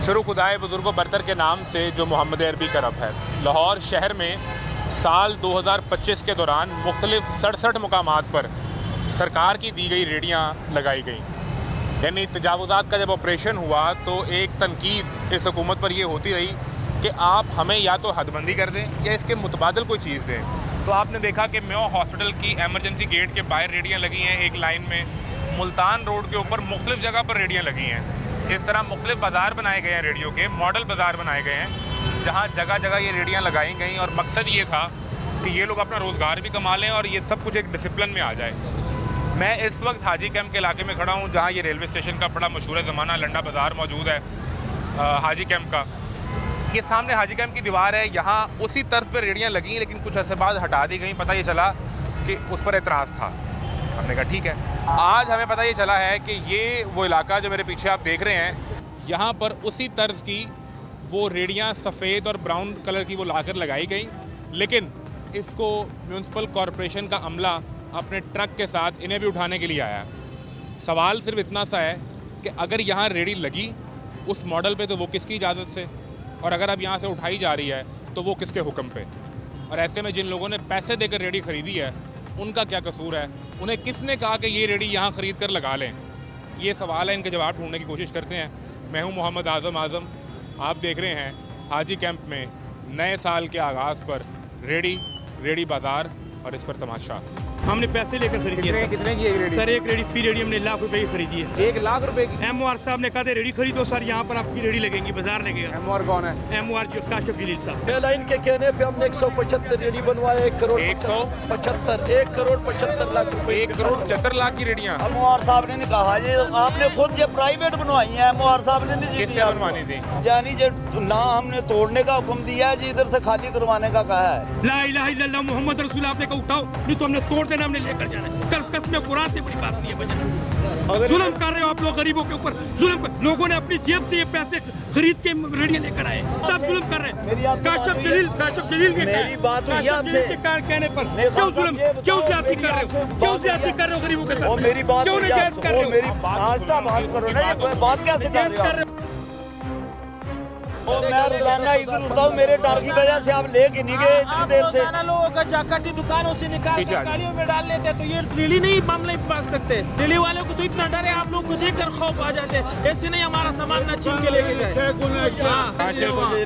शुरू खुदाए बुजुर्गो बरतर के नाम से जो मोहम्मद अरबी का रब है। लाहौर शहर में साल 2025 के दौरान मुख्तलिफ 67 मुकामात पर सरकार की दी गई रेडियाँ लगाई गई। यानी तजावुज़ात का जब ऑपरेशन हुआ तो एक तनकीद इस हुकूमत पर ये होती रही कि आप हमें या तो हदबंदी कर दें या इसके मुतबादल कोई चीज़ दें। तो आपने देखा कि म्यो हॉस्पिटल की एमरजेंसी गेट के बाहर रेडियाँ लगी हैं एक लाइन में, मुल्तान रोड के ऊपर मुख्तलिफ जगह पर रेडियाँ लगी हैं। इस तरह मुख्तलिफ बाज़ार बनाए गए हैं, रेडियो के मॉडल बाज़ार बनाए गए हैं जहाँ जगह जगह ये रेडियाँ लगाई गई और मकसद ये था कि ये लोग अपना रोज़गार भी कमा लें और ये सब कुछ एक डिसिप्लिन में आ जाए। मैं इस वक्त हाजी कैंप के इलाके में खड़ा हूँ जहाँ ये रेलवे स्टेशन का बड़ा मशहूर ज़माना लंडा बाज़ार मौजूद है हाजी कैंप का। ये सामने हाजी कैंप की दीवार है, यहाँ उसी तर्ज पर रेडियाँ लगी लेकिन कुछ अर्से बाद हटा दी गई। पता ये चला कि उस पर एतराज़ था। हमने कहा ठीक है। आज हमें पता ये चला है कि ये वो इलाका जो मेरे पीछे आप देख रहे हैं, यहाँ पर उसी तर्ज की वो रेडियाँ सफ़ेद और ब्राउन कलर की वो लाकर लगाई गई, लेकिन इसको म्यूनसिपल कॉरपोरेशन का अमला अपने ट्रक के साथ इन्हें भी उठाने के लिए आया। सवाल सिर्फ इतना सा है कि अगर यहाँ रेडी लगी उस मॉडल पे तो वो किसकी इजाज़त से, और अगर अब यहाँ से उठाई जा रही है तो वो किसके हुक्म पे। और ऐसे में जिन लोगों ने पैसे देकर रेडी ख़रीदी है उनका क्या कसूर है, उन्हें किसने कहा कि ये रेडी यहाँ ख़रीद कर लगा लें। ये सवाल है, इनके जवाब ढूंढने की कोशिश करते हैं। मैं हूँ मोहम्मद आज़म। आप देख रहे हैं हाजी कैंप में नए साल के आगाज़ पर रेडी बाज़ार और इस पर तमाशा। हमने पैसे लेकर खरीदी है। कितने की एक रेडी? सर एक रेडी फ्री रेडी हमने ₹1,00,000 की खरीदी है। ₹1,00,000 की? MOR साहब ने कहा था रेडी खरीदो सर, यहाँ पर आपकी रेडी लगेंगी, बाजार लगेगा। MOR कौन है? MOR जो काशिफ जलील साहब। एयरलाइन के कहने पे हमने 175 रेडी बनवाए, 1 करोड़ 75 लाख रुपए। 1 करोड़ 75 लाख की रेडियाँ MOR साहब ने कहा ये आपने खुद ये प्राइवेट बनवाई है, MOR साहब ने नहीं किसने बनवानी थी? यानी जो ना हमने तोड़ने का हुक्म दिया है जी, इधर से खाली करवाने का कहा है। ला इलाहा इल्लल्लाह मोहम्मद रसूल आपने कहा उठाओ, नहीं तो हमने तोड़ देना, हमने लेकर जाना है। कल कसम कुरान से बड़ी बात नहीं है भैया। जुल्म कर रहे हो आप लोग गरीबों के ऊपर, जुल्म कर। लोगों ने अपनी जेब से ये पैसे खरीद के रेडियो लेकर आए, सब जुल्म कर रहे हैं। काशिफ जलील के मेरी बात हुई आपसे कहने पर क्यों जुल्म, क्यों ज्यादती कर रहे हो, क्यों ज्यादती कर रहे हो गरीबों के साथ? वो मेरी बात क्यों हुई नहीं जायज कर रहे हो? मेरी आस्था बात करो ना, ये बात कैसे कर रहे हो? मैं रोजाना इधर होता हूँ, मेरे डर की वजह से आप लेके नहीं गए इतनी देर से। लोगों का जाकर दुकानों से निकाल कर गाड़ियों में डाल लेते हैं, तो ये दिल्ली नहीं मामला नहीं भाग सकते। दिल्ली वालों को तो इतना डर है, आप लोग को देखकर खौफ आ जाते हैं। ऐसे नहीं हमारा सामान ना छीन के लेके जाए।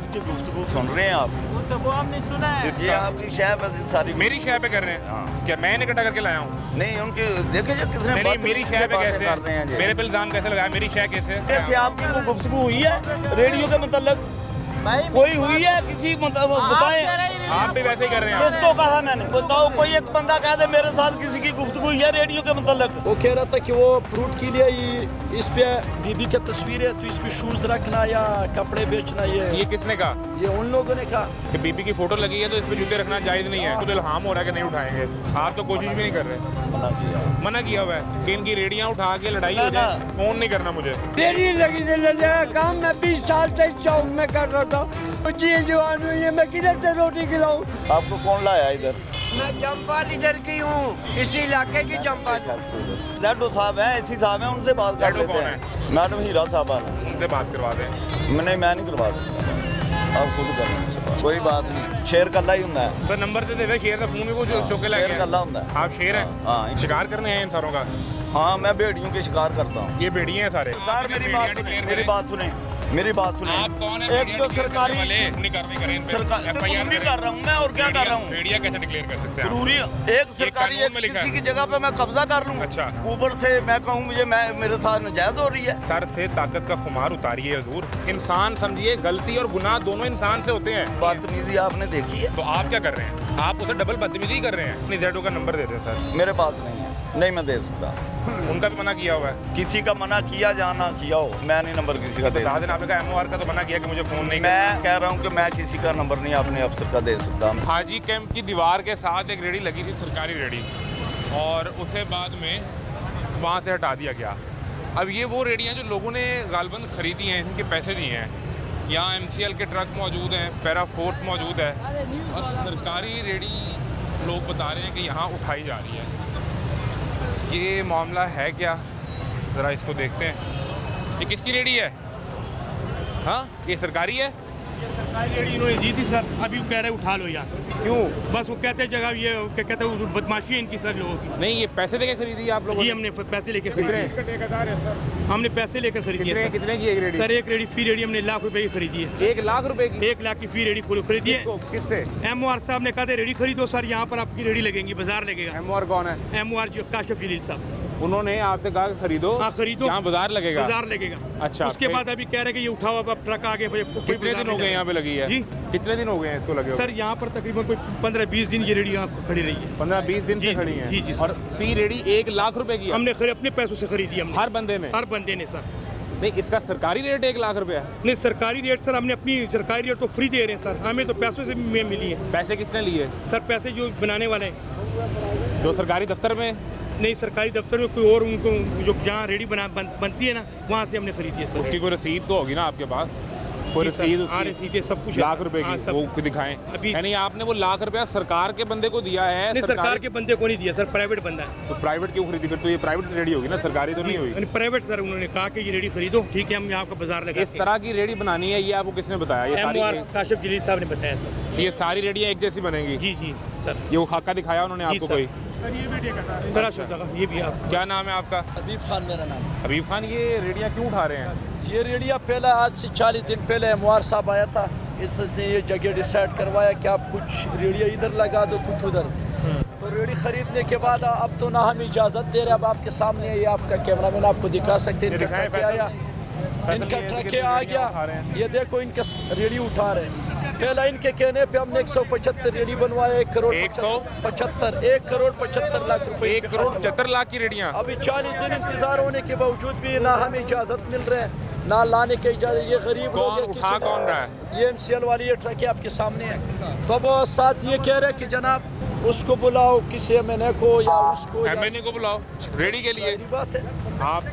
गुफ्तगू सुन रहे हैं आप? तो वो हमने सुना है। ये आपकी शय पे सारी मेरी शय पे कर रहे हैं? हाँ। क्या मैं इकट्ठा करके लाया हूँ? नहीं उनके देखे जो किसने नहीं, मेरी शय पे कैसे कर रहे हैं जी? मेरे पे इल्जाम कैसे लगाया? मेरी शय कैसे? कैसे आपकी कोई गुफ्तगू हुई है रेडियो के मतलब? भाई कोई हुई है किसी मतलब बताएं। आप भी वैसे ही कर रहे हैं। किसको कहा मैंने? बताओ कोई एक बंदा कह दे मेरे साथ किसी की गुफ्तगू हुई है रेडियो के मतलब। वो कह रहा था कि वो फ्रूट के लिए इस पे बीबी की तस्वीर है तो इस पे शूज रखना या कपड़े बेचना, ये किसने कहा? ये उन लोगों ने कहा कि बीबी की फोटो लगी है तो इस पे जूते रखना जायज नहीं है। खुद इल्हाम हो रहा है कि नहीं उठाएंगे। आप तो कोशिश भी नहीं कर रहे। मना किया हुआ है कि इनकी रेडियाँ उठा के लड़ाई हो जाए। फोन नहीं करना मुझे। डेरी लगी काम मैं 20 साल से चौक में कर रहा था, जी जवान हुई है, मैं किधर से रोटी खिलाऊं? आपको कौन लाया इधर? मैं जम्पाल इधर की हूँ, इसी इलाके की जम्पाल। जैडो साहब हैं, ऐसी साहब हैं, उनसे बात कर लेते हैं। मैडम हीरा साहब उनसे बात करवा दें। मैं नहीं करवा सकता, आप खुद कर लें। कोई बात नहीं, शेर कल्ला ही होता है। तो नंबर दे दे, शेर का फोन भी वो चौके लगे। शेर कल्ला होता है। आप शेर हैं? हाँ। शिकार करने हैं इन सारों का? हाँ, मैं भेड़ियों के शिकार करता हूँ। ये भेड़िए हैं सारे? सर मेरी बात सुने, मेरी बात सुने। आप कौन है? एक तो सरकारी कार्रवाई करें। सरकार नहीं कर रहा हूँ मैं, और क्या कर रहा हूँ? भेड़िया कैसे डिक्लेयर कर सकते हैं? जरूरी एक सरकारी कानून में लिखा किसी है। की जगह पे मैं कब्जा कर लूँ, अच्छा। ऊपर से मैं कहूँ मेरे साथ नाजायज हो रही है। सर से ताकत का खुमार उतारिए हजूर। इंसान समझिए, गलती और गुनाह दोनों इंसान से होते हैं। बदतमीजी आपने देखी है? तो आप क्या कर रहे हैं? आप उसे डबल बदतमीजी कर रहे हैं। अपनी जेडो का नंबर दे दें सर। मेरे पास नहीं है, नहीं मैं दे सकता। उनका भी मना किया हुआ है। किसी का मना किया जाना किया हो, मैं नहीं नंबर किसी का दे बता सकता। देना। आपने कहा MOR का तो मना किया कि मुझे फोन नहीं मैं कह रहा हूँ कि मैं किसी का नंबर नहीं अपने अफसर का दे सकता। हाजी कैंप की दीवार के साथ एक रेडी लगी थी, सरकारी रेडी, और उसे बाद में वहाँ से हटा दिया गया। अब ये वो रेडियाँ जो लोगों ने गालबन ख़रीदी हैं, इनके पैसे दिए हैं। यहाँ MCL के ट्रक मौजूद हैं, पैरा फोर्स मौजूद है, और सरकारी रेडी लोग बता रहे हैं कि यहाँ उठाई जा रही है। ये मामला है क्या? ज़रा इसको देखते हैं। ये किसकी रेडी है? हाँ, ये सरकारी है? सरकारी रेडी इन्होंने दी थी सर, अभी वो कह रहे उठा लो यहाँ से। क्यों? बस वो कहते हैं जगह ये क्या कहते हैं बदमाशी है इनकी सर लोगों की। नहीं, ये पैसे देके खरीदी है आप लोगों जी ने? हमने पैसे लेके कितने? खरीदी। हमने पैसे लेकर खरीदी है कितने सर। कितने की एक रेडी? सर एक रेडी फी रेडी हमने ₹1,00,000 की खरीदी है। 1 लाख रुपए की? 1 लाख की फी रेडी खरीदी है। किसको? किससे? MOR साहब ने कहा था रेडी खरीदो सर, यहाँ पर आपकी रेडी लगेंगी, बाजार लगेगा। MOR कौन है? MOR जो काशिफ जलील साहब, उन्होंने आपसे कहा कि खरीदो, हाँ खरीदो, यहाँ बाजार लगेगा। बाजार लगेगा। अच्छा, उसके फिर? बाद अभी कह रहे हैं कि ये उठाओ अब ट्रक आ गए। कितने दिन हो गए यहाँ पे लगी है? जी कितने दिन हो गए हैं इसको लगे हुए? सर यहाँ पर तकरीबन कोई 15-20 दिन ये रेडी यहाँ खड़ी रही है। 15-20 दिन से जी, खड़ी है। जी, जी, सर। और फी रेडी 1 लाख रुपए की है? हमने अपने पैसों से खरीदी हमने। हर बंदे ने? हर बंदे ने सर। नहीं, इसका सरकारी रेट 1 लाख रुपए है? नहीं सरकारी रेट सर, हमने अपनी सरकारी रेट तो फ्री दे रहे हैं सर, हमें तो पैसों से भी मिली है। पैसे किसने लिए? सर पैसे जो बनाने वाले हैं। जो सरकारी दफ्तर में? नहीं सरकारी दफ्तर में कोई और उनको जो जहाँ रेडी बनती है ना, वहाँ से हमने खरीदी है सर। उसकी कोई रसीद तो होगी ना आपके पास? कोई जी सर, रसीद हाँ उसकी? रसीदें सब कुछ है लाख सर। रुपए हाँ, की सब। वो दिखाएं अभी- यानी आपने वो लाख रुपया सरकार के बंदे को दिया है? नहीं सरकार के बंदे को नहीं दिया सर, प्राइवेट बंदा है। तो प्राइवेट क्यों खरीदी? फिर तो ये प्राइवेट रेडी होगी ना, सरकारी तो नहीं हुई। प्राइवेट सर, उन्होंने कहा कि ये रेडी खरीदो, ठीक है हम यहाँ का बाजार लगा। इस तरह की रेडी बनानी है, ये आपको किसने बताया? ये सारी MOR काशिफ जलील साहब ने बताया सर। ये सारी रेडियाँ एक जैसी बनेंगी? जी जी सर। ये वो खाका दिखाया उन्होंने जी आपको सर। कोई? जरा सा जगह ये भी आप। क्या नाम है आपका? हबीब खान मेरा नाम। हबीब खान, ये रेडियाँ क्यों उठा रहे हैं? ये रेडिया पहले आज से 40 दिन पहले MOR साहब आया था, इसने ये जगह डिसाइड करवाया कि आप कुछ रेडिया इधर लगा दो कुछ उधर। तो रेडी खरीदने के बाद अब तो ना हम इजाज़त दे रहे, अब आपके सामने है, ये आपका कैमरामैन आपको दिखा सकते हैं। इनका ट्रक आया, इनका ट्रक आ गया, ये देखो इनका रेडी उठा रहे हैं। पहला इनके कहने पे हमने 175 रेडी बनवाया, 1 करोड़ 75 1 करोड़ 75 लाख रुपए। 1 करोड़ 75 लाख की रेडियाँ? अभी 40 दिन इंतजार होने के बावजूद भी ना हमें इजाज़त मिल रहा है, ना लाने की इजाज़त। ये गरीब लोग कौन हैं, उठा कौन रहा है? ये MCL वाली ये ट्रक है आपके सामने है। तो अब साथ ये कह रहे हैं कि जनाब उसको बुलाओ, किसी MNA को या उसको या MNA को बुलाओ रेडी के लिए। सारी बात है। आप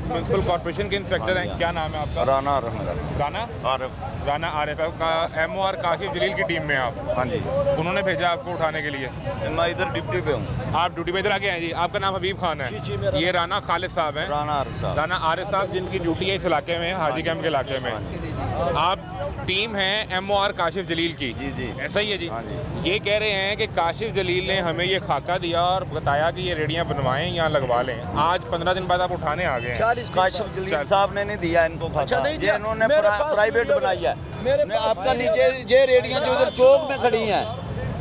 म्यूनसिपल कॉर्पोरेशन के इंस्पेक्टर हैं, क्या नाम है आपका? राना रहमान राना आरिफ। राना आरिफ का MOR काशिफ जलील की टीम में आप? हाँ जी, उन्होंने भेजा आपको उठाने के लिए? मैं इधर ड्यूटी पे हूँ। आप ड्यूटी में इधर आके हैं जी। आपका नाम हबीब खान है? जी, जी, मेरा ये राना खालिद साहब हैं? राना आरिफ साहब। राना आरिफ साहब जिनकी ड्यूटी है इस इलाके में, हाजी कैंप के इलाके में। आप टीम है MOR काशिफ जलील की? जी जी। ऐसा ही है जी? हाँ जी। ये कह रहे हैं कि काशिफ जलील ने हमें ये खाका दिया और बताया कि ये रेडियाँ बनवाएं या लगवा लें। आज 15 दिन बाद आप उठाने आ गए हैं। 40 काशिफ जलील साहब ने नहीं दिया इनको अच्छा, खाता, नहीं ये दिया। इन्होंने मेरे पास प्राइवेट वीडियो बनाई है। मेरे नहीं, पास आपका वीडियो- नीचे ये रेडियाँ जो उधर चौक में खड़ी हैं,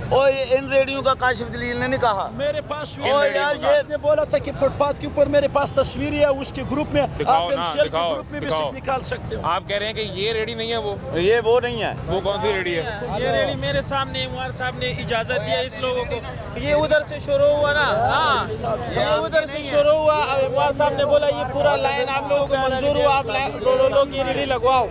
और इन रेडियो का काशिफ जलील ने नहीं कहा। मेरे पास और यार ये ने बोला था कि फुटपाथ के ऊपर मेरे पास तस्वीर है, उसके ग्रुप में दिखाओ आप ना, MCL के दिखाओ, ग्रुप में भी दिखाओ। सिर्फ निकाल सकते हो। आप कह रहे हैं कि ये रेडी नहीं है? वो नहीं है। वो कौन सी रेडी है? ये रेडी मेरे सामने MOR साहब ने इजाजत दिया इस लोगों को। ये उधर से शुरू हुआ ना, हाँ ये उधर से शुरू हुआ। अब MOR साहब ने बोला ये पूरा लाइन आप लोगों को मंजूर हुआ, आप लोग ये रेडी लगवाओ।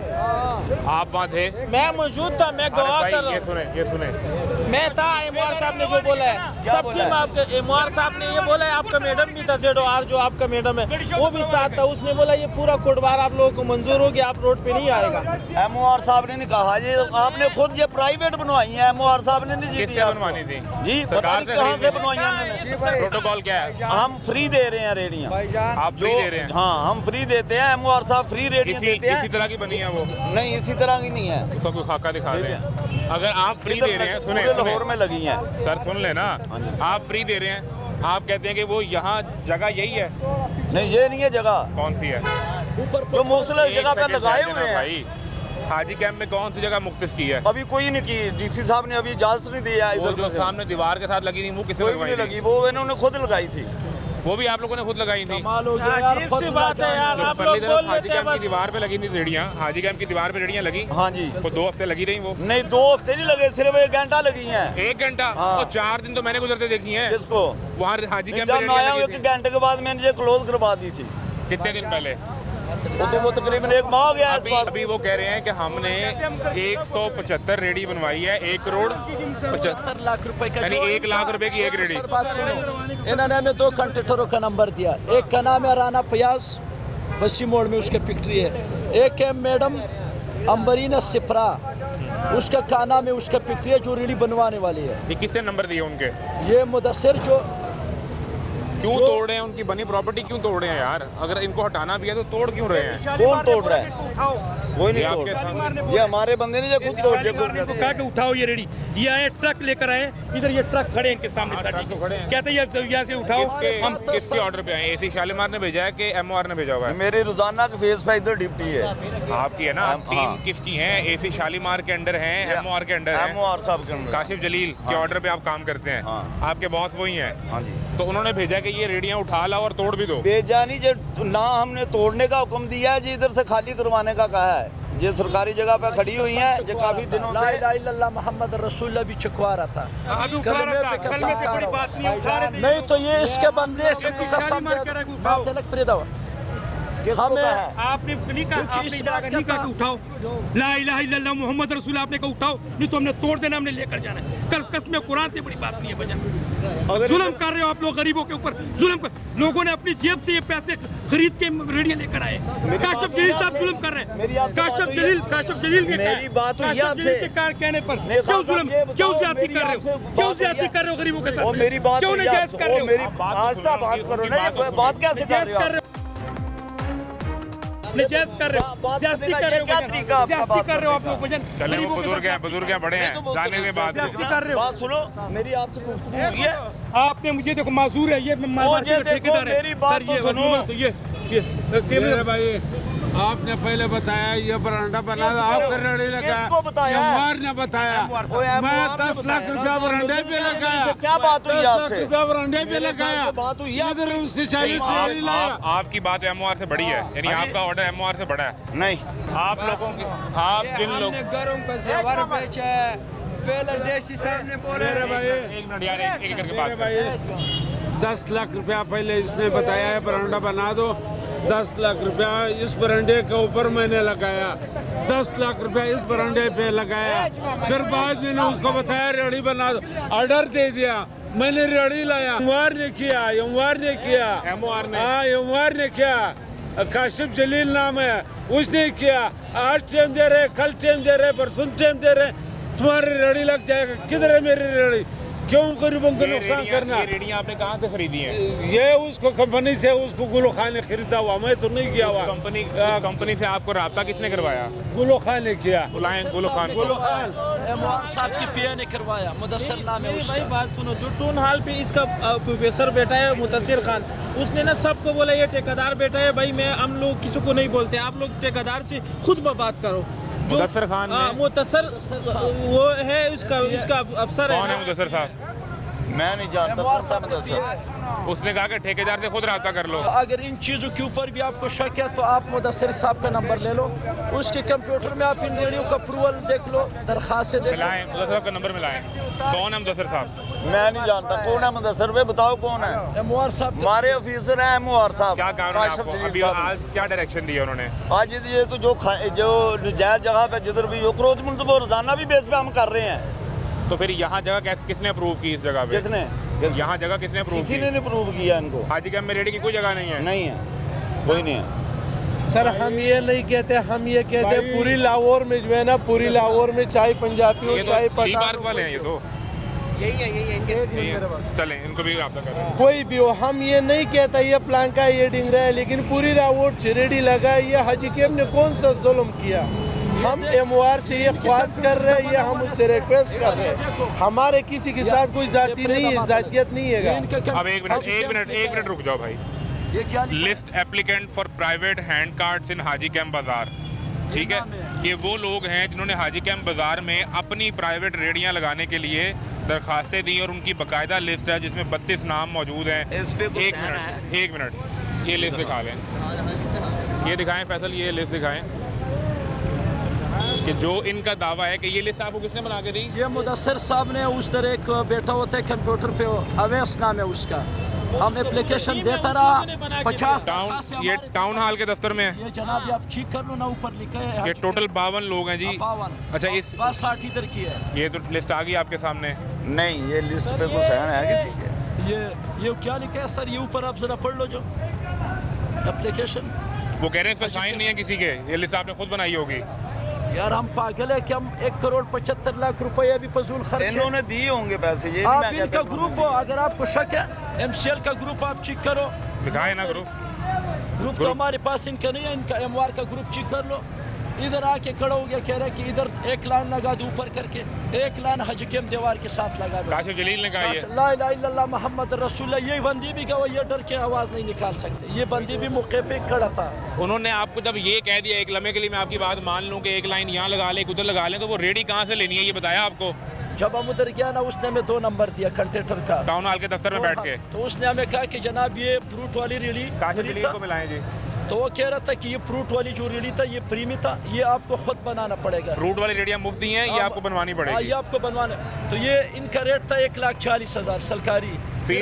आप वहाँ थे? मैं मौजूद था, मैं गवाह भाई, कर रहा ये हूँ। सुने, ये सुने। मैं था, MOR साहब ने जो बोला है सब टीम आपके। MOR साहब ने ये बोला है, आपका मैडम भी था ZOR जो आपका मैडम है वो भी साथ था। उसने बोला ये पूरा कोटबार आप लोगों को मंजूर हो गया, आप रोड पे नहीं आएगा। MOR साहब ने नहीं कहा, ये आपने खुद ये प्राइवेट बनवाई है। MOR साहब ने नहीं जी किससे दी आपको। बनवानी थी? जी पता सरकार नहीं से कहाँ से खरीदी? बनवाई है प्रोटोकॉल क्या है? हम फ्री दे रहे हैं रेडियाँ। आप फ्री दे रहे हैं? हाँ हम फ्री देते हैं। MOR साहब फ्री रेडियाँ देते इसी हैं। तरह की बनी है वो? नहीं इसी तरह की नहीं है। उसका कोई खाका दिखा रहे हैं? अगर आप फ्री इधर दे रहे हैं, सुने पूरे सुने लाहौर में लगी हैं। सर सुन लेना, आप फ्री दे रहे हैं, आप कहते हैं कि वो यहाँ जगह यही है? नहीं ये नहीं है जगह, कौन सी है? जो मुख्तलिफ एक जगह पे सेकंड लगाए ठहर हुए जाना हैं। भाई, हाजी कैंप में कौन सी जगह मुख्तस की है? अभी कोई नहीं की, DC साहब ने अभी इजाजत नहीं दिया। वो इधर जो से सामने दीवार के साथ लगी थी वो किसने कोई भी लगवाई नहीं थी? लगी, वो इन्होंने खुद लगाई थी। वो भी आप लोगों ने खुद लगाई थी? कमाल हो गया हाँ, यार, अजीब खुद सी बात है यार, तो आप परली लोग तरफ बोल हाजी लेते हैं कैंप की बस। दीवार पे लगी थी रेडियाँ, हाजी कैंप की दीवार पे रेडियाँ लगी? हाँ जी। वो 2 हफ्ते लगी रही वो? नहीं 2 हफ्ते नहीं लगे, सिर्फ 1 घंटा लगी हैं। 1 घंटा? हाँ। और 4 दिन तो मैंने गुजरते देखी हैं किसको? वहाँ हाजी कैंप जब पे मैं आया हूँ रेडियाँ 1 घंटे के बाद मैंने ये क्लोज करवा दी थी। कितने दिन पहले? वो तकरीबन 1 माह हो गया है इस बात। अभी वो कह रहे हैं कि हमने 175 रेडी बनवाई है, 1 करोड़ 75 लाख रुपए का। यानी जो 1 लाख रुपए की एक रेडी। सर बात सुनो, इन्होंने हमें 2 कंट्रेक्टरों का नंबर दिया। एक का नाम है राना फयाज, बस्सी मोड़ में उसके फैक्ट्री है। एक है मैडम अम्बरीना सिप्रा, उसका का नाम है, उसका फैक्ट्री है जो रेडी बनवाने वाली है। ये किसने नंबर दिए उनके? ये मुदस्सिर जो क्यों तोड़ रहे हैं? उनकी बनी प्रॉपर्टी क्यों तोड़ रहे हैं यार? अगर इनको हटाना भी है तो तोड़ क्यों रहे हैं? कौन तोड़ रहा है? कोई नहीं ये तोड़ आपके रहा। सामने- ये हमारे बंदे नहीं, जो खुद तोड़ जो खुद इनको कहा कि उठाओ ये रेडी, ये आए ट्रक लेकर आए, इधर ये ट्रक खड़े हैं इनके सामने, ट्रक तो खड़े हैं। कहते हैं ये यहाँ से उठाओ। हम किसके ऑर्डर पे आए? एसी शालीमार ने भेजा है कि एमओआर ने भेजा हुआ है? मेरी रोजाना की फेस पे इधर डिप्टी है। आपकी है ना? हाँ। टीम किसकी है? एसी शालीमार के अंडर है, एमओआर के अंडर है? एमओआर साहब के अंदर। काशिफ जलील के हाँ। ऑर्डर पे आप काम करते हैं? हाँ। आपके बॉस वही हैं? हाँ जी। तो उन्होंने भेजा कि ये रेडियां उठा लाओ और तोड़ भी दो। भेजा नहीं, जो ना हमने तोड़ने का हुक्म दिया है जी, इधर से खाली करवाने का कहा है। जो सरकारी जगह पे खड़ी हुई है, जो काफी दिनों ला से। इलाहा इल्लल्लाह मोहम्मद रसूलुल्लाह भी चुकवा रहा था। अभी उठा रहा था, कलमे पे कलमे से बड़ी बात नहीं, उठा रहे थे। नहीं तो ये इसके बंदे से इसको कसम गाली मार के रख उठाओ। तिलक प्रेदा किसको हमें कहा है? आपने नहीं कहा, आपने इस इधर आकर बात नहीं का कहा कि उठाओ, ला इलाहा इल्लल्लाह मोहम्मद रसूल आपने कहा उठाओ, नहीं तो हमने तोड़ देना, हमने लेकर जाना है। कल कसम कुरान से बड़ी बात नहीं है भजन। जुल्म कर रहे हो आप लोग गरीबों के ऊपर, जुल्म कर, लोगों ने अपनी जेब से ये पैसे खरीद के रेडियां लेकर आए। काशिफ जलील साहब जुल्म कर रहे हैं। काशिफ जलील ने कहा है। मेरी बात हुई है काशिफ जलील आपसे। के कहने पर नहीं, क्यों खान साहब, जुल्म, ये बताओ, क्यों ज्यादती मेरी कर रहे आपसे हो, बात क्यों हुई ज्यादती है। कर रहे हो गरीबों के वो साथ? मेरी बात क्यों हुई है नाजायज आपसे। कर रहे वो हो? मेरी बात तो आस्था सुनो, बात करो ना, उनकी ये बात कैसे कर नजायज रहे हो कर रहे आप? हो, नजायज कर रहे हो, बात ज्यादती करने का कर रहे हो क्या भजन, तरीका आपका ज्यादती बात कर रहे हो आप करने लोग भजन, चले, वो गरीबों के बुजुर्ग साथ हैं, बुजुर्ग हैं, बड़े हैं, जाने के बाद ज्यादती कर रहे हो। बात सुनो, मेरी आपसे गुफ्तगू हुई है। आपने मुझे देखो माजूर है, ये ये मार्केट का देखो, ठेकेदार है। मेरी बात सर, ये तो सुनो। वजूद है, ये मेरे भाई आपने पहले बताया ये बरांडा बना किसको? आपका रेडी लगाया, किसको बताया? एमआर ने बताया। वो एमआर मैं ने 10 लाख बताया। रुपया बरांडे पे लगाया। क्या बात हुई 10 लाख आपसे? रुपया बरांडे पे मेरे लगाया। साथ तो बात हुई है इधर आपसे। उसकी 40 रेडी लाया। आपकी बात एमओआर से बड़ी है, यानी हाँ जी। आपका ऑर्डर एमओआर से बड़ा है। नहीं, आप लोगों के, आप जिन लोग गरम का सेवर बेचा है, पहले देसी साहब ने बोला मेरे भाई एक मिनट यार, एक एक करके बात मेरे करें। भाई 10 लाख रुपया पहले इसने बताया है बरांडा बना दो। 10 लाख रुपया इस बरांडे के ऊपर मैंने लगाया, 10 लाख रुपया इस बरांडे पे लगाया। फिर बाद में उसको बताया रेडी बना दो, ऑर्डर दे दिया, मैंने रेडी लाया। एमआर ने किया, एमआर ने किया, एमओआर ने? हाँ एमआर ने किया। काशिफ जलील नाम है, उसने किया। आज टाइम दे रहे, कल टाइम दे रहे, परसों टाइम दे रहे, तुम्हारी रेडी लग जाएगा। किधर है मेरी रेडी? क्यों गरीबों को नुकसान करना? ये रेडियां आपने कहाँ से खरीदी हैं? ये उसको कंपनी से उसको गुलो खान ने खरीदा हुआ, मैं तो नहीं किया हुआ। कंपनी से आपको राब्ता किसने करवाया? गुलो खान ने किया। बुलाएं गुलो खान को। गुलो खान एमआर साहब की पीए ने करवाया, मुदस्सिर नाम है भाई उसका। बात सुनो, जो टून हाल पे इसका प्रोफेसर बैठा है मुतसिर खान, उसने ना सबको बोला ये ठेकेदार बैठा है। भाई मैं, हम लोग किसी को नहीं बोलते, आप लोग ठेकेदार से खुद बात करो। मुदस्सिर खान ने? मुतसर वो है इसका अफसर कौन है है। मुदस्सिर साहब? मैं नहीं जानता कौन सा मदरसा। उसने कहा कि ठेकेदार से खुद राब्ता कर लो। अगर इन चीज़ों के ऊपर भी आपको शक है तो आप मुदस्सिर साहब का नंबर ले लो, उसके कंप्यूटर में आप इन रेडियो का अप्रूवल देख लो, दरखास्त देख लो। मिलाएं, मुदस्सिर साहब का नंबर मिलाएं। कौन है मुदस्सिर साहब? मैं नहीं जानता कौन है मुदस्सिर भाई, बताओ कौन है? एमआर साहब हमारे ऑफिसर हैं एमओआर साहब। क्या कारण है काशिफ आपको? जलील अभी साहब। आज क्या डायरेक्शन दिया उन्होंने? आज ये तो जो जायज जगह पे जिधर भी जो क्रोज मुंतब रोजाना भी बेस पे हम कर रहे हैं। तो फिर यहाँ जगह किसने अप्रूव की इस जगह पे? किसने? यहाँ जगह किसने अप्रूव किसी की? ने नहीं प्रूव किया इनको। हाजी कैंप में रेडी की कोई जगह नहीं है? नहीं है, कोई नहीं है। सर हम ये नहीं कहते, हम ये कहते भाई- पूरी लाहौर में जो है ना, पूरी लाहौर में चाहे पंजाबी हो ये चाहे तो टी पठान मार्क वाले हैं ये तो। चलें इनको भी राब्ता कर रहे हैं। कोई भी हो, हम ये नहीं कहता ये प्लांका ये डिंग रहा है, लेकिन पूरी लाहौर चिरेडी लगा है। ये हाजी कैंप ने कौन सा जुल्म किया? हम एमओआर से ये ख्वास कर रहे हैं, ये हम उससे रिक्वेस्ट कर रहे हैं। हमारे किसी के साथ कोई जाति नहीं है, जातियत नहीं है। अब एक मिनट रुक जाओ भाई। ये क्या list applicant for private hand cards in Haji camp बाजार। ठीक है, ये वो लोग हैं जिन्होंने हाजी कैंप बाजार में अपनी प्राइवेट रेडियां लगाने के लिए दरखास्तें दी और उनकी बाकायदा लिस्ट है जिसमें 32 नाम मौजूद हैं। इस पे कुछ एक मिनट ये लिस्ट दिखा लें, ये दिखाएं फैसल, ये लिस्ट दिखाएं कि जो इनका दावा है कि ये लिस्ट आपको किसने बना के दी? ये मुदस्सिर साहब ने उस तरह एक बैठा होता है कंप्यूटर पे, अवैस नाम है उसका। हम एप्लीकेशन देता रहा 50 ये टाउन हॉल के दफ्तर में है। ये जनाब आप चेक कर लो ना, ऊपर लिखा है ये टोटल 52 लोग हैं जी। 52। अच्छा, इस बस 60 इधर की है। ये तो लिस्ट आ गई आपके सामने। नहीं, ये लिस्ट पे कुछ है किसी के। ये क्या लिखा है सर? ये ऊपर आप जरा पढ़ लो जो एप्लीकेशन। वो कह रहे हैं इस पर साइन नहीं है किसी के, ये लिस्ट आपने खुद बनाई होगी। यार हम पागल है कि हम 1,75,00,000 रुपए अभी फजूल खर्च है। इन्होंने दिए होंगे पैसे, ये आप मैं कहता इनका हूं। ग्रुप हो, अगर आपको शक है MCL का ग्रुप आप चेक करो। दिखाए ना ग्रुप तो हमारे पास इनका नहीं है, इनका MR का ग्रुप चेक कर लो। इधर आके खड़ा हो गया, कह रहा है कि इधर एक लाइन लगा दो ऊपर करके, एक लाइन हजकेम दीवार के साथ लगा दो। काशिफ जलील ने कहा ये ला इलाहा इल्लल्लाह मोहम्मद रसूलुल्लाह। ये बंदी भी गवा, ये डर के आवाज़ नहीं निकाल सकते। ये बंदी भी मौके पे खड़ा था। उन्होंने आपको जब ये कह दिया एक लम्हे के लिए मैं आपकी बात मान लूँ कि एक लाइन यहाँ लगा ले, एक उधर लगा लें, तो वो रेडी कहाँ से लेनी है ये बताया आपको? जब हम उधर गया ना, उसने हमें 2 नंबर दिया कंट्रेक्टर का, टाउन हॉल के दफ्तर में बैठ के। तो उसने हमें कहा कि जनाब ये फ्रूट वाली रेडी काशिफ जलील को मिलाएं जी। तो वो कह रहा था कि ये फ्रूट वाली जो रेडी था ये प्रीमी था, ये आपको खुद बनाना पड़ेगा। फ्रूट वाली रेडियाँ मुफ्त दी हैं, ये आपको बनवानी हाँ, पड़ेगी। ये आपको बनवाना। तो ये इनका रेट था 1,40,000 सरकारी। फी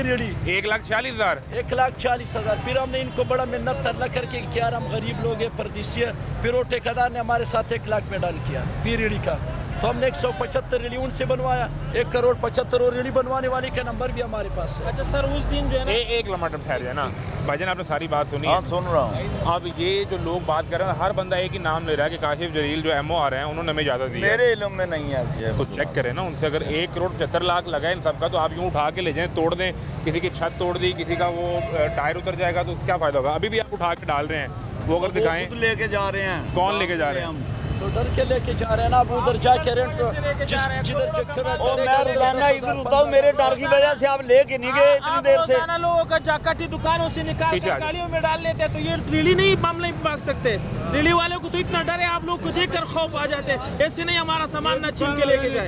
रेडी 1,40,000 1,40,000। फिर हमने इनको बड़ा मिन्नत तरला करके कि यार हम गरीब लोग हैं, परदेसी है। फिर वो ठेकेदार ने हमारे साथ 1 लाख में डाल किया फी रेडी का। तो हमने 175 रेडी उनसे बनवाया, 1,75,00,000 और रेडी बनवाने वाले का नंबर भी हमारे पास है। अच्छा सर, उस दिन जो है ना, एक लम्हा ठहर जाए ना भाईजान, आपने सारी बात सुनी हाँ है। सुन रहा हूँ। अब ये जो लोग बात कर रहे हैं, हर बंदा एक ही नाम ले रहा है कि काशिफ जलील जो MO आ रहे हैं उन्होंने हमें इजाज़त दी है। मेरे इल्म में नहीं है इसके। तो चेक करें ना उनसे, अगर 1,75,00,000 लगा इन सबका, तो आप यूँ उठा के ले जाएं, तोड़ दें, किसी की छत तोड़ दी, किसी का वो टायर उतर जाएगा, तो क्या फ़ायदा होगा? अभी भी आप उठा के डाल रहे हैं, वो अगर दिखाएं। खुद लेके जा रहे हैं। कौन लेके जा रहे हैं? तो डर के लेके जा रहे हैं ना, आप उधर जाके रेंट जिधर चक्कर है। और मैं रोजाना इधर होता हूँ, मेरे डर की वजह से आप लेके नहीं गए इतनी आप देर से। रोजाना लोगों का जाकाटी दुकानों से निकाल पीछे आ कर जाओ। गाड़ियों में डाल लेते हैं, तो ये रेली नहीं मामला नहीं भाग सकते। रेली वालों को तो इतना डर है, आप लोग को देखकर खौफ आ जाते हैं। ऐसे नहीं हमारा सामान ना छीन के लेके जाए।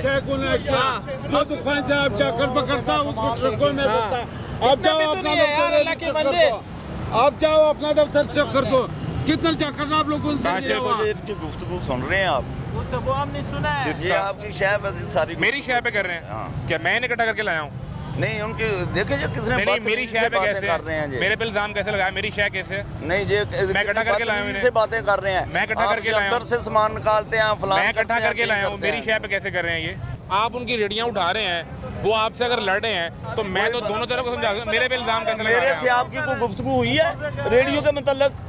जो दुकान से आप जाकर पकड़ता उसको ट्रकों में हाँ। आप इतना जाओ भी तो अपना नहीं है यार, दफ्तर अल्लाह के चेक कर बंदे। दो। आप जाओ अपना दफ्तर चेक कर दो, कितना चेक करना आप लोगों से काशिफ लिया हुआ। इनकी गुफ्तगू सुन रहे हैं आप? वो हमने सुना है। ये आपकी शय बस सारी मेरी शय पे कर रहे हैं? हाँ। क्या मैं इकट्ठा करके लाया हूँ? नहीं उनकी देखे जो किसने नहीं, बात मेरी शय पे बातें कैसे कर रहे हैं जी। मेरे पे इल्जाम कैसे लगाया? मेरी शय कैसे? नहीं ये मैं इकट्ठा करके लाया हूं इन्हें। से बातें कर रहे हैं। मैं इकट्ठा आप करके लाया अंदर से सामान निकालते हैं, फलां मैं इकट्ठा करते हैं, करके लाया हूँ, करते मेरी हैं। शय पे कैसे कर रहे हैं ये? आप उनकी रेडियाँ उठा रहे हैं, वो आपसे अगर लड़ रहे हैं, तो मैं तो दोनों तरफ को समझा दूं, मेरे पे इल्जाम कैसे लगा रहे मेरे हैं से आप? आपकी कोई गुफ्तगू हुई है रेडियो के मतलब?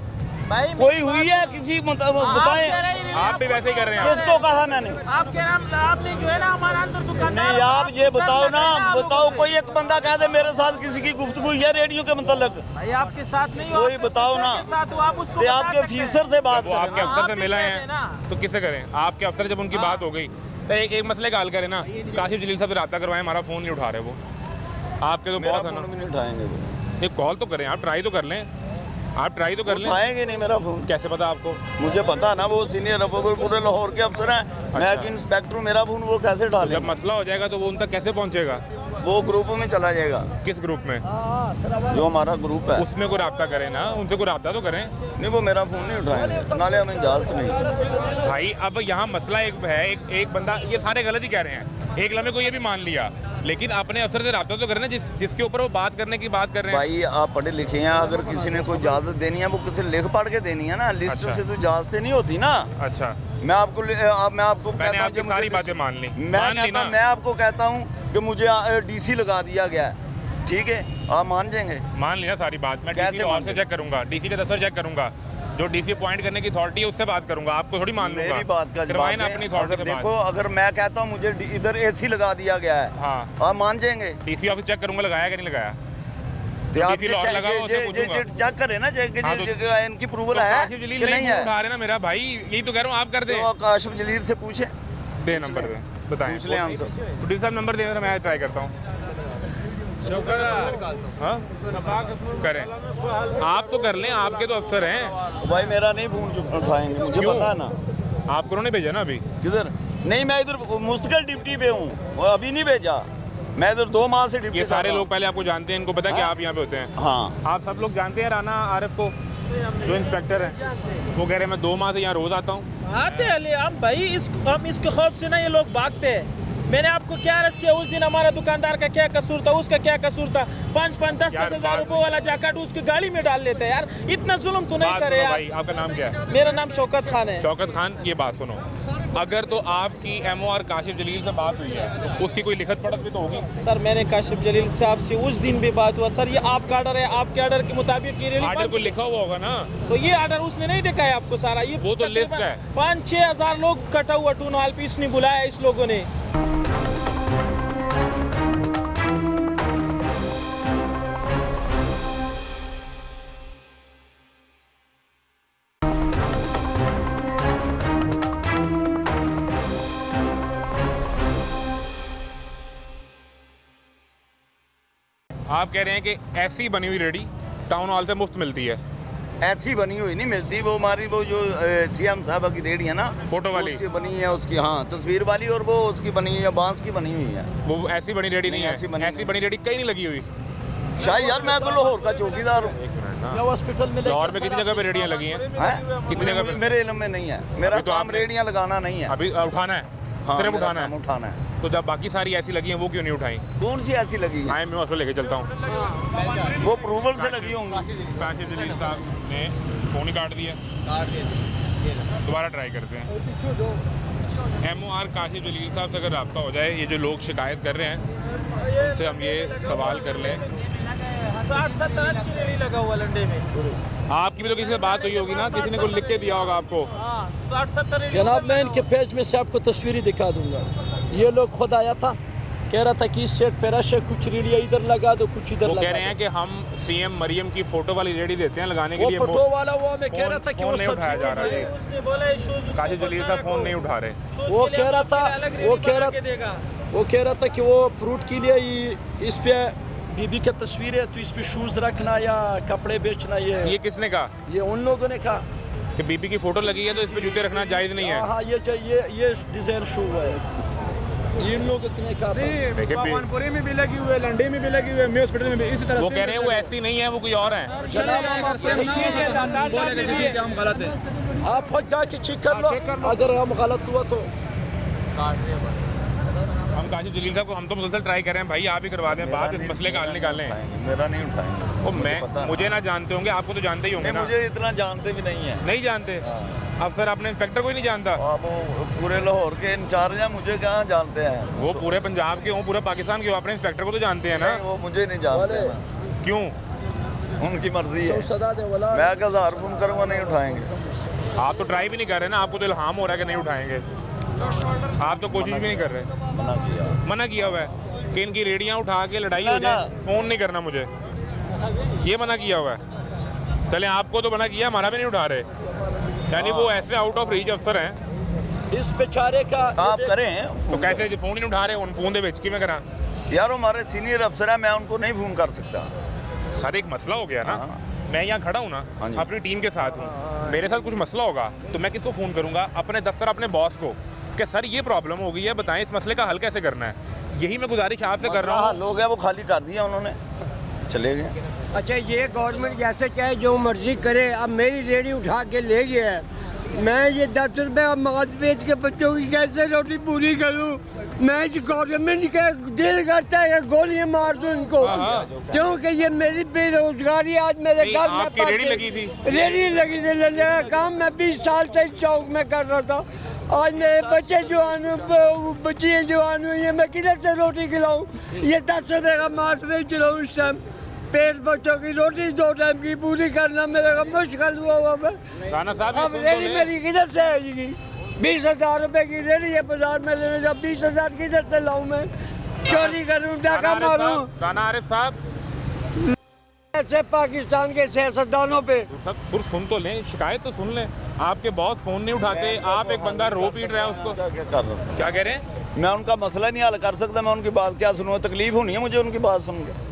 भाई कोई हुई है किसी आप कह बताएं? रहे हैं, आप भी वैसे ही कर रहे हैं। किसको कहा मैंने? आपके नाम आपने जो है ना हमारा अंदर दुकान। नहीं आप ये बताओ ना, बताओ कोई एक बंदा कह दे मेरे साथ किसी की गुफ्तगू हुई है रेडियो के मतलब? भाई आपके साथ नहीं हो, कोई आपके बताओ अफसर ना। के साथ हो, आप उसको ते बता आपके सकते हैं। ऑफिसर से बात वो आपके करें। अफसर से आप भी मिला कहते है हैं ना। तो किससे करें? आपके अफसर जब उनकी बात हो गई तो एक मसले का हल करें ना। काशिफ जलील साहब से रब्ता करवाएं, हमारा फ़ोन नहीं उठा रहे वो। आपके तो मेरा बहुत है ना, फोन भी नहीं उठाएंगे वो। एक कॉल तो करें, आप ट्राई तो कर लें, आप ट्राई तो कर लें। उठाएंगे नहीं मेरा फोन। कैसे पता आपको? मुझे पता ना, वो सीनियर पूरे लाहौर के अफसर हैं, मैं एक इंस्पेक्टर हूँ, मेरा फोन वो कैसे जब डालेंगे? मसला हो जाएगा तो वो उन तक कैसे पहुंचेगा? वो ग्रुप में चला जाएगा, किस ग्रुप में? जो हमारा ग्रुप है। उसमें कोई रब्ता करें ना, उनसे कोई रब्ता तो करें। नहीं वो मेरा फोन नहीं उठाएंगे, नाले हमें इजाजत नहीं। भाई अब यहाँ मसला एक है, एक बंदा, ये सारे गलत ही कह रहे हैं, एक लम्हे को ये भी मान लिया, लेकिन अपने अफसर से रब्ता तो करें ना, जिसके ऊपर वो बात करने की बात कर रहे हैं। भाई आप पढ़े लिखे हैं, अगर किसी ने कोई इजाजत देनी है वो किसी लिख पढ़ के देनी है ना, लिस्ट अच्छा। से तो इजाजत से नहीं होती ना। अच्छा, मैं आपको मैंने कहता आपकी सारी बातें मान ली, मैं आपको कहता हूँ कि मुझे डीसी लगा दिया गया है, ठीक है, आप मान जाएंगे? मान लिया सारी बात। मैं कैसे डीसी मान ऑफिस से लें? चेक करूंगा, डीसी का दफ्तर चेक करूंगा, जो डीसी अपॉइंट करने की अथॉरिटी है उससे बात करूंगा, आपको थोड़ी मान लूंगा। मेरी बात का करवाएं जवाब ना अपनी दें। अथॉरिटी अगर से देखो, बात। अगर मैं कहता हूँ मुझे इधर एसी लगा दिया गया है, हाँ, आप मान जाएंगे? डीसी ऑफिस चेक करूंगा लगाया कि नहीं लगाया। तो आप डीसी लाहौर लगा हुआ, उससे पूछूंगा। चेक करें ना, हाँ, तो- इनकी अप्रूवल तो है काशिफ जलील कि नहीं नहीं है? उठा रहे ना मेरा भाई, यही तो कह रहा हूँ, आप कर दें। तो काशिफ जलील से पूछे, दे नंबर दे, बताएं। पूछ लें हमसे। प्रोड्यूसर साहब नंबर दे, मैं ट्राई करता हूँ। हाँ करें, आप तो कर लें, आपके तो अफसर हैं। भाई मेरा नहीं फोन उठाएंगे, मुझे क्यों? पता है ना। आपको उन्होंने भेजा ना अभी? किधर? नहीं मैं इधर मुस्तकिल ड्यूटी पे हूँ, अभी नहीं भेजा, मैं इधर 2 माह से ड्यूटी। ये सारे लोग पहले आपको जानते हैं, इनको पता है कि हाँ? आप यहाँ पे होते हैं? हाँ आप सब लोग जानते हैं राना आरिफ को, जो इंस्पेक्टर है? वो कह रहे हैं मैं 2 माह से यहाँ रोज आता हूँ। आते अली हम भाई हम इसके खौफ से ना ये लोग भागते हैं। मैंने आपको क्या अर्ज किया उस दिन? हमारा दुकानदार का क्या कसूर था, उसका क्या कसूर था? 5-5, 10-10 हज़ार रुपए वाला जैकेट उसकी गाड़ी में डाल लेते हैं यार। इतना जुल्म तो नहीं करे यार। भाई आपका नाम क्या है? मेरा नाम शौकत खान है। शौकत खान, ये बात सुनो, अगर तो आपकी MOR काशिफ जलील से बात हुई है तो उसकी कोई लिखत पढ़त भी तो होगी। सर मैंने काशिफ जलील साहब से उस दिन भी बात हुआ। सर ये आपका ऑर्डर है, आपके ऑर्डर के मुताबिक ये आर्डर को लिखा हुआ होगा ना, तो ये ऑर्डर उसने नहीं देखा है आपको सारा? ये वो तो लिस्ट है। 5-6 हज़ार लोग कटा हुआ टून हॉल पे इसने बुलाया इस लोगों ने। आप कह रहे हैं कि ऐसी बनी हुई रेडी टाउन हॉल से मुफ्त मिलती है? ऐसी बनी हुई नहीं मिलती, वो हमारी वो जो CM साहब की रेडी है ना, फोटो वाली उसकी बनी है, उसकी हाँ तस्वीर वाली, और वो उसकी बनी है, बांस की बनी हुई है। वो ऐसी बनी रेडी नहीं है? ऐसी बनी रेडी कहीं नहीं लगी हुई। शायद यार मैं तो लाहौर का चौकीदार हूँ। एक मिनट ना, हॉस्पिटल में लाहौर में कितनी जगह पे रेडियां लगी हैं? कितनी जगह पे? मेरे इल्म में नहीं है, मेरा अभी तो काम आपने- रेडियां लगाना नहीं है। अभी उठाना है, हाँ, सिर्फ मेरा उठाना काम है। उठाना है। तो जब बाकी सारी ऐसी लगी हैं वो क्यों नहीं उठाई? कौन सी ऐसी लगी है? आए मैं उसको लेके चलता हूँ। वो अप्रूवल से लगी होंगी। काशिफ जलील साहब ने फ़ोन ही काट दिया। दोबारा ट्राई करते हैं। MOR काशिफ जलील साहब से अगर रब्ता हो जाए, ये जो लोग शिकायत कर रहे हैं उनसे हम ये सवाल कर लें। 60-70 रेडी लगा हुआ लंडे में। आपकी भी तो किसी से बात हुई होगी ना, किसी ने कुछ लिख के दिया होगा आपको। 60-70 जनाब मैं इनके पेज में से आपको तस्वीरें दिखा दूंगा। ये लोग खुद आया था, कह रहा था कि इस सेट पे रश है, कुछ रेडियाँ इधर लगा दो, कुछ इधर वो लगा कह रहे हैं कि हम CM मरियम की फोटो वाली रेडी देते हैं लगाने के वो लिए। फोटो वाला वो हमें कह रहा था कि फोन वो नहीं उठाया जा रहा है। उसने बोला ये शूज काशिफ जलील साहब फ़ोन नहीं उठा रहे। वो कह रहा था, देगा। वो कह रहा था कि वो फ्रूट के लिए इस पे बीबी की तस्वीर है, तो इस पे शूज रखना या कपड़े बेचना, ये किसने कहा? ये उन लोगों ने कहा कि बीबी की फोटो लगी है तो इस पे जूते रखना जायज़ नहीं है। हाँ ये डिजाइन शू है, ये इन लोगों ने कहा था। पावनपुरी में भी लगी हुई है, लंडे में भी लगी हुई है, मैं हॉस्पिटल में भी इसी तरह। वो कह रहे हैं वो ऐसी नहीं है, वो कोई और है। हम गलत है, आप खुद जाके चेक कर लो, अगर हम गलत हुआ तो। हम काशिफ जलील साहब को हम तो मुसलसल ट्राई कर रहे हैं, भाई आप ही करवा दें बात, इस मसले का हल निकालें। मेरा नहीं उठाएंगे। वो मैं मुझे ना जानते होंगे, आपको तो जानते ही होंगे ना। मुझे इतना जानते भी नहीं है। नहीं जानते? अफसर अपने इंस्पेक्टर को ही नहीं जानता? आप वो पूरे लाहौर के इंचार्ज हैं, मुझे कहाँ जानते हैं? वो पूरे पंजाब के हो, पूरे पाकिस्तान के हो, अपने इंस्पेक्टर को तो जानते हैं ना। वो मुझे नहीं जानते। क्यों? उनकी मर्जी है। सदा दे वाला मैं 1000 फोन करूँगा, नहीं उठाएंगे। आप तो ट्राई भी नहीं कर रहे ना, आपको तो इल्हाम हो रहा है कि नहीं उठाएंगे। आप तो कोशिश भी नहीं कर रहे। मना किया हुआ है कि इनकी रेडियां उठा के लड़ाई हो जाए, फोन नहीं करना मुझे, ये मना किया हुआ है। चले आपको तो मना किया, हमारा भी नहीं उठा रहे, यानी वो ऐसे आउट ऑफ रीच अफसर हैं। इस बेचारे का आप करें तो कैसे जो फोन ही नहीं उठा रहे, उन फोन दे बेच के मैं करा यार, हमारे सीनियर अफसर है, मैं उनको नहीं फोन कर सकता। सर एक मसला हो गया ना, मैं यहाँ खड़ा हूँ ना, अपनी टीम के साथ हूँ, मेरे साथ कुछ मसला होगा तो मैं किसको फ़ोन करूँगा? अपने दफ्तर, अपने बॉस को, कि सर ये प्रॉब्लम हो गई है, बताएं इस मसले का हल कैसे करना है। यही मैं गुजारिश आपसे कर रहा हूँ। लोग हैं वो खाली कर दिया उन्होंने, चले गए। अच्छा ये गवर्नमेंट जैसे चाहे जो मर्जी करे, अब मेरी रेडी उठा के ले गया, मैं ये 10 रुपए मांस बेच के बच्चों की कैसे रोटी पूरी करूं? मैं इस गवर्नमेंट का दिल करता है गोलियां मार दूं इनको, क्योंकि ये मेरी बेरोजगारी आज मेरे घर में आपकी रेडी लगी थी? रेडी लगी थी, लेने का काम मैं 20 साल से इस चौक में कर रहा था। आज मेरे बच्चे जवान, बच्चियाँ जवान हुई हैं, मैं किधर से रोटी खिलाऊं? ये 10 रुपए का मांस बेच रहा हूँ इस टाइम, पेट बच्चों की रोटी 2 टाइम की पूरी करना मेरे को मुश्किल हुआ मैं। अब रेडी मेरी किधर से आएगी? 20,000 रुपए की रेडी है, बाजार में लेने जा 20,000 किधर से लाऊं मैं? चोरी करूं, डाका मारूं? राना आरिफ साहब ऐसे पाकिस्तान के सियासतदानों पे सब सुन तो लें, शिकायत तो सुन लें। आपके बॉस फोन नहीं उठाते, आप एक बंदा रो पीट रहा है उसको, क्या कह रहे हैं? मैं उनका मसला नहीं हल कर सकता, मैं उनकी बात क्या सुनूँ? तकलीफ होनी है मुझे उनकी बात सुन के।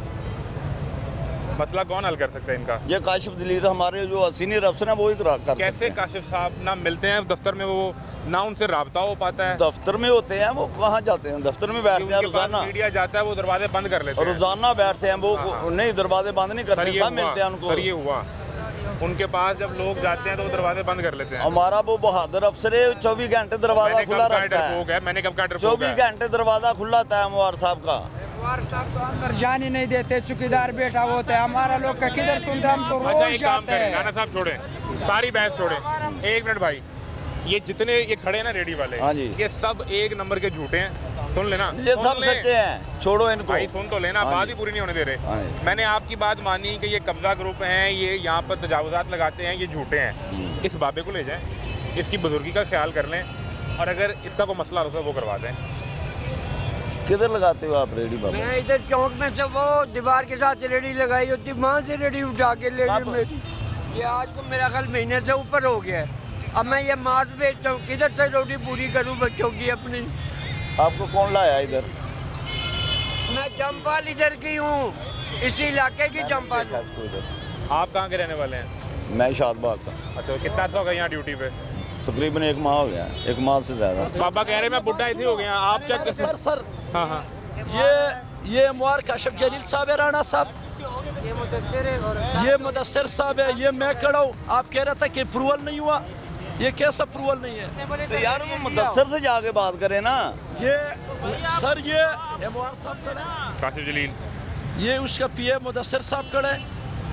मसला कौन हल कर सकता है इनका? ये काशिफ जलील हमारे जो सीनियर अफसर हैं वो ही कर सकते हैं। कैसे काशिफ साहब ना मिलते हैं दफ्तर में, वो ना उनसे राब्ता हो पाता है? दफ्तर में होते हैं वो, कहाँ जाते हैं? दफ्तर में बैठते हैं रोजाना, मीडिया जाता है वो दरवाजे बंद कर लेते हैं। रोजाना बैठते हैं वो, नहीं दरवाजे बंद नहीं करते, सब मिलते हैं उनको। सर ये हुआ उनके पास जब लोग जाते हैं तो वो दरवाजे बंद कर लेते हैं। हमारा वो बहादुर अफसर है, 24 घंटे दरवाजा मैंने खुला कब का रहता है। डरपोक है, मैंने कब का डरपोक 24 है? घंटे दरवाजा खुला था अमवार साहब का। अमवार साहब तो अंदर जाने नहीं देते, चौकीदार बैठा होता है, हमारा लोग का किधर सुनते, हम तो अच्छा रोज एक काम जाते करें, हैं। राणा साहब छोड़े, सारी बहस छोड़े, एक मिनट भाई, ये जितने ये खड़े हैं ना रेडी वाले, हाँ जी। ये सब एक नंबर के झूठे हैं, सुन लेना। ये सुन सब ले। सच्चे हैं, छोड़ो इनको। भाई सुन तो लेना, हाँ बात जी। ही पूरी नहीं होने दे रहे। हाँ जी। मैंने आपकी बात मानी कि ये कब्जा ग्रुप हैं, ये यहाँ पर तजावुजात लगाते हैं, ये झूठे हैं। इस बाबे को ले जाएं, इसकी बुजुर्गी का ख्याल कर लें, और अगर इसका कोई मसला हो वो करवा दें। किधर लगाते हो आप रेडी बाबा? मैं इधर चौक में से वो दीवार के साथ रेडी लगाई होती, वहाँ से रेडी उठा के ले कहाँ गई पर? मेरी। ये आज तो मेरा ख्याल महीने से ऊपर हो गया है। अब मैं ये मांस बेचता हूँ, किधर से रोटी पूरी करूँ बच्चों की अपनी? आपको कौन लाया इधर? मैं जमपाल इधर की हूँ, इसी इलाके की जमपाल। देखा इसको इधर। आप कहाँ के रहने वाले हैं? मैं शादबाग का, अच्छा, कितना अर्सा हो गया यहाँ ड्यूटी पे? तकरीबन 1 माह हो गया, 1 माह से ज्यादा। बाबा कह रहे मैं बुढ़ा इसी हो गया, आप चेक सर हाँ हाँ ये अमवार काशिफ जलील साहब है, राणा साहब, ये मुदस्सिर साहब है, ये मैं खड़ा हूँ। आप कह रहा था कि अप्रूवल नहीं हुआ, ये कैसा अप्रूवल नहीं है? तो यार वो मुदस्सिर से जाके बात करें ना। ये सर ये अमवार साहब खड़ा है, कासिफ जलील, ये उसका पीए मुदस्सिर साहब खड़ा है,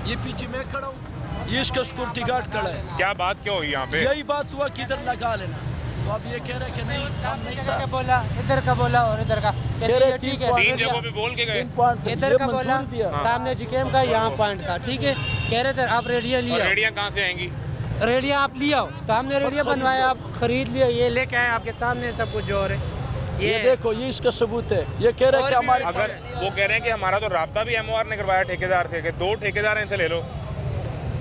ये पीछे मैं खड़ा हूँ, ये इसका सिक्योरिटी गार्ड खड़ा है। क्या बात क्या हुई यहाँ पे? यही बात हुआ कि इधर लगा लेना, तो अब ये कह रहे कि नहीं, काम नहीं था। बोला इधर का बोला और इधर का कह रहे ठीक तीन है, तीन जगहों पे बोल के गए। इधर का बोला दिया। सामने जिकेम का, यहाँ पॉइंट का, ठीक है। कह रहे थे आप रेडिया और लिया, रेडियाँ कहाँ से आएंगी? रेडिया आप लिया हो, तो हमने रेडिया बनवाया, आप खरीद लिया, ये लेके आए आपके सामने सब कुछ जो है। ये देखो, ये इसका सबूत है। ये कह रहे हैं कि हमारे अगर वो कह रहे हैं कि हमारा तो राब्ता भी एमओआर ने करवाया ठेकेदार से, कि 2 ठेकेदार हैं, इनसे ले लो।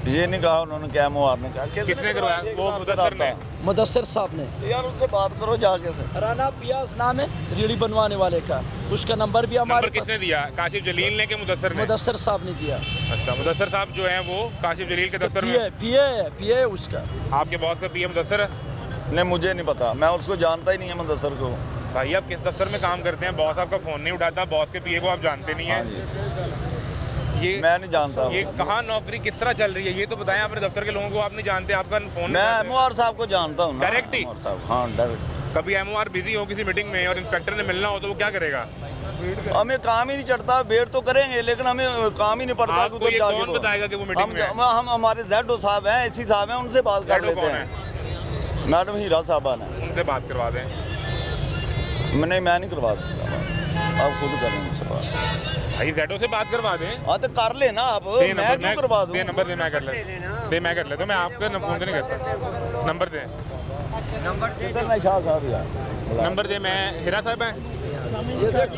ये नहीं कहा उन्होंने, क्या मुआर ने कहा। किसने करवाया? वो मुदस्सिर ने। मुदस्सिर साहब ने। यार उनसे बात करो जाके से। राना पियाज नाम है रेडी बनवाने वाले का, उसका नंबर भी नंबर हमारे किसने दिया? काशिफ जलील ने कि मुदस्सिर ने? मुदस्सिर साहब ने दिया। अच्छा, मुदस्सिर साहब जो हैं वो काशिफ जलील के दफ्तर में? पीए उसका। आपके बॉस का पीए मुदस्सिर है? नहीं, मुझे नहीं पता, मैं उसको जानता ही नहीं है मुदस्सिर को। भाई आप किस दफ्तर में काम करते हैं? बॉस आपका फ़ोन नहीं उठाता, बॉस के पीए को आप जानते नहीं हाँ हैं। जी। ये मैं नहीं जानता ये उनको। कहाँ नौकरी किस तरह चल रही है, ये तो बताएं। अपने दफ्तर के लोगों को आप नहीं जानते, आपका फोन मैं मुआर साहब को जानता हूँ ना। डायरेक्ट ही? मुआर साहब, हाँ डायरेक्ट। कभी एमओआर बिजी हो किसी मीटिंग में और इंस्पेक्टर ने मिलना हो तो वो क्या करेगा? हमें काम ही नहीं चढ़ता, वेट तो करेंगे लेकिन हमें काम ही नहीं पड़ता। आपको ये कौन बताएगा कि वो मीटिंग में है? हम हमारे जेडो साहब हैं, एसी साहब हैं, उनसे बात कर जेडो लेते कौन हैं। मैडम हीरा साहबा ने। उनसे बात करवा दें। मैं नहीं करवा सकता, आप खुद करें उनसे बात। भाई जेडो से बात करवा दें। हाँ तो कर लेना आप, दे मैं नंबर, क्यों करवा दूँ? दे नंबर दे, मैं कर लेता। दे मैं कर लेता हूँ, मैं आपका फोन से नहीं करता। नंबर दे, किधर मैं शाह साहब यार, नंबर दे। मैं हीरा साहब हैं?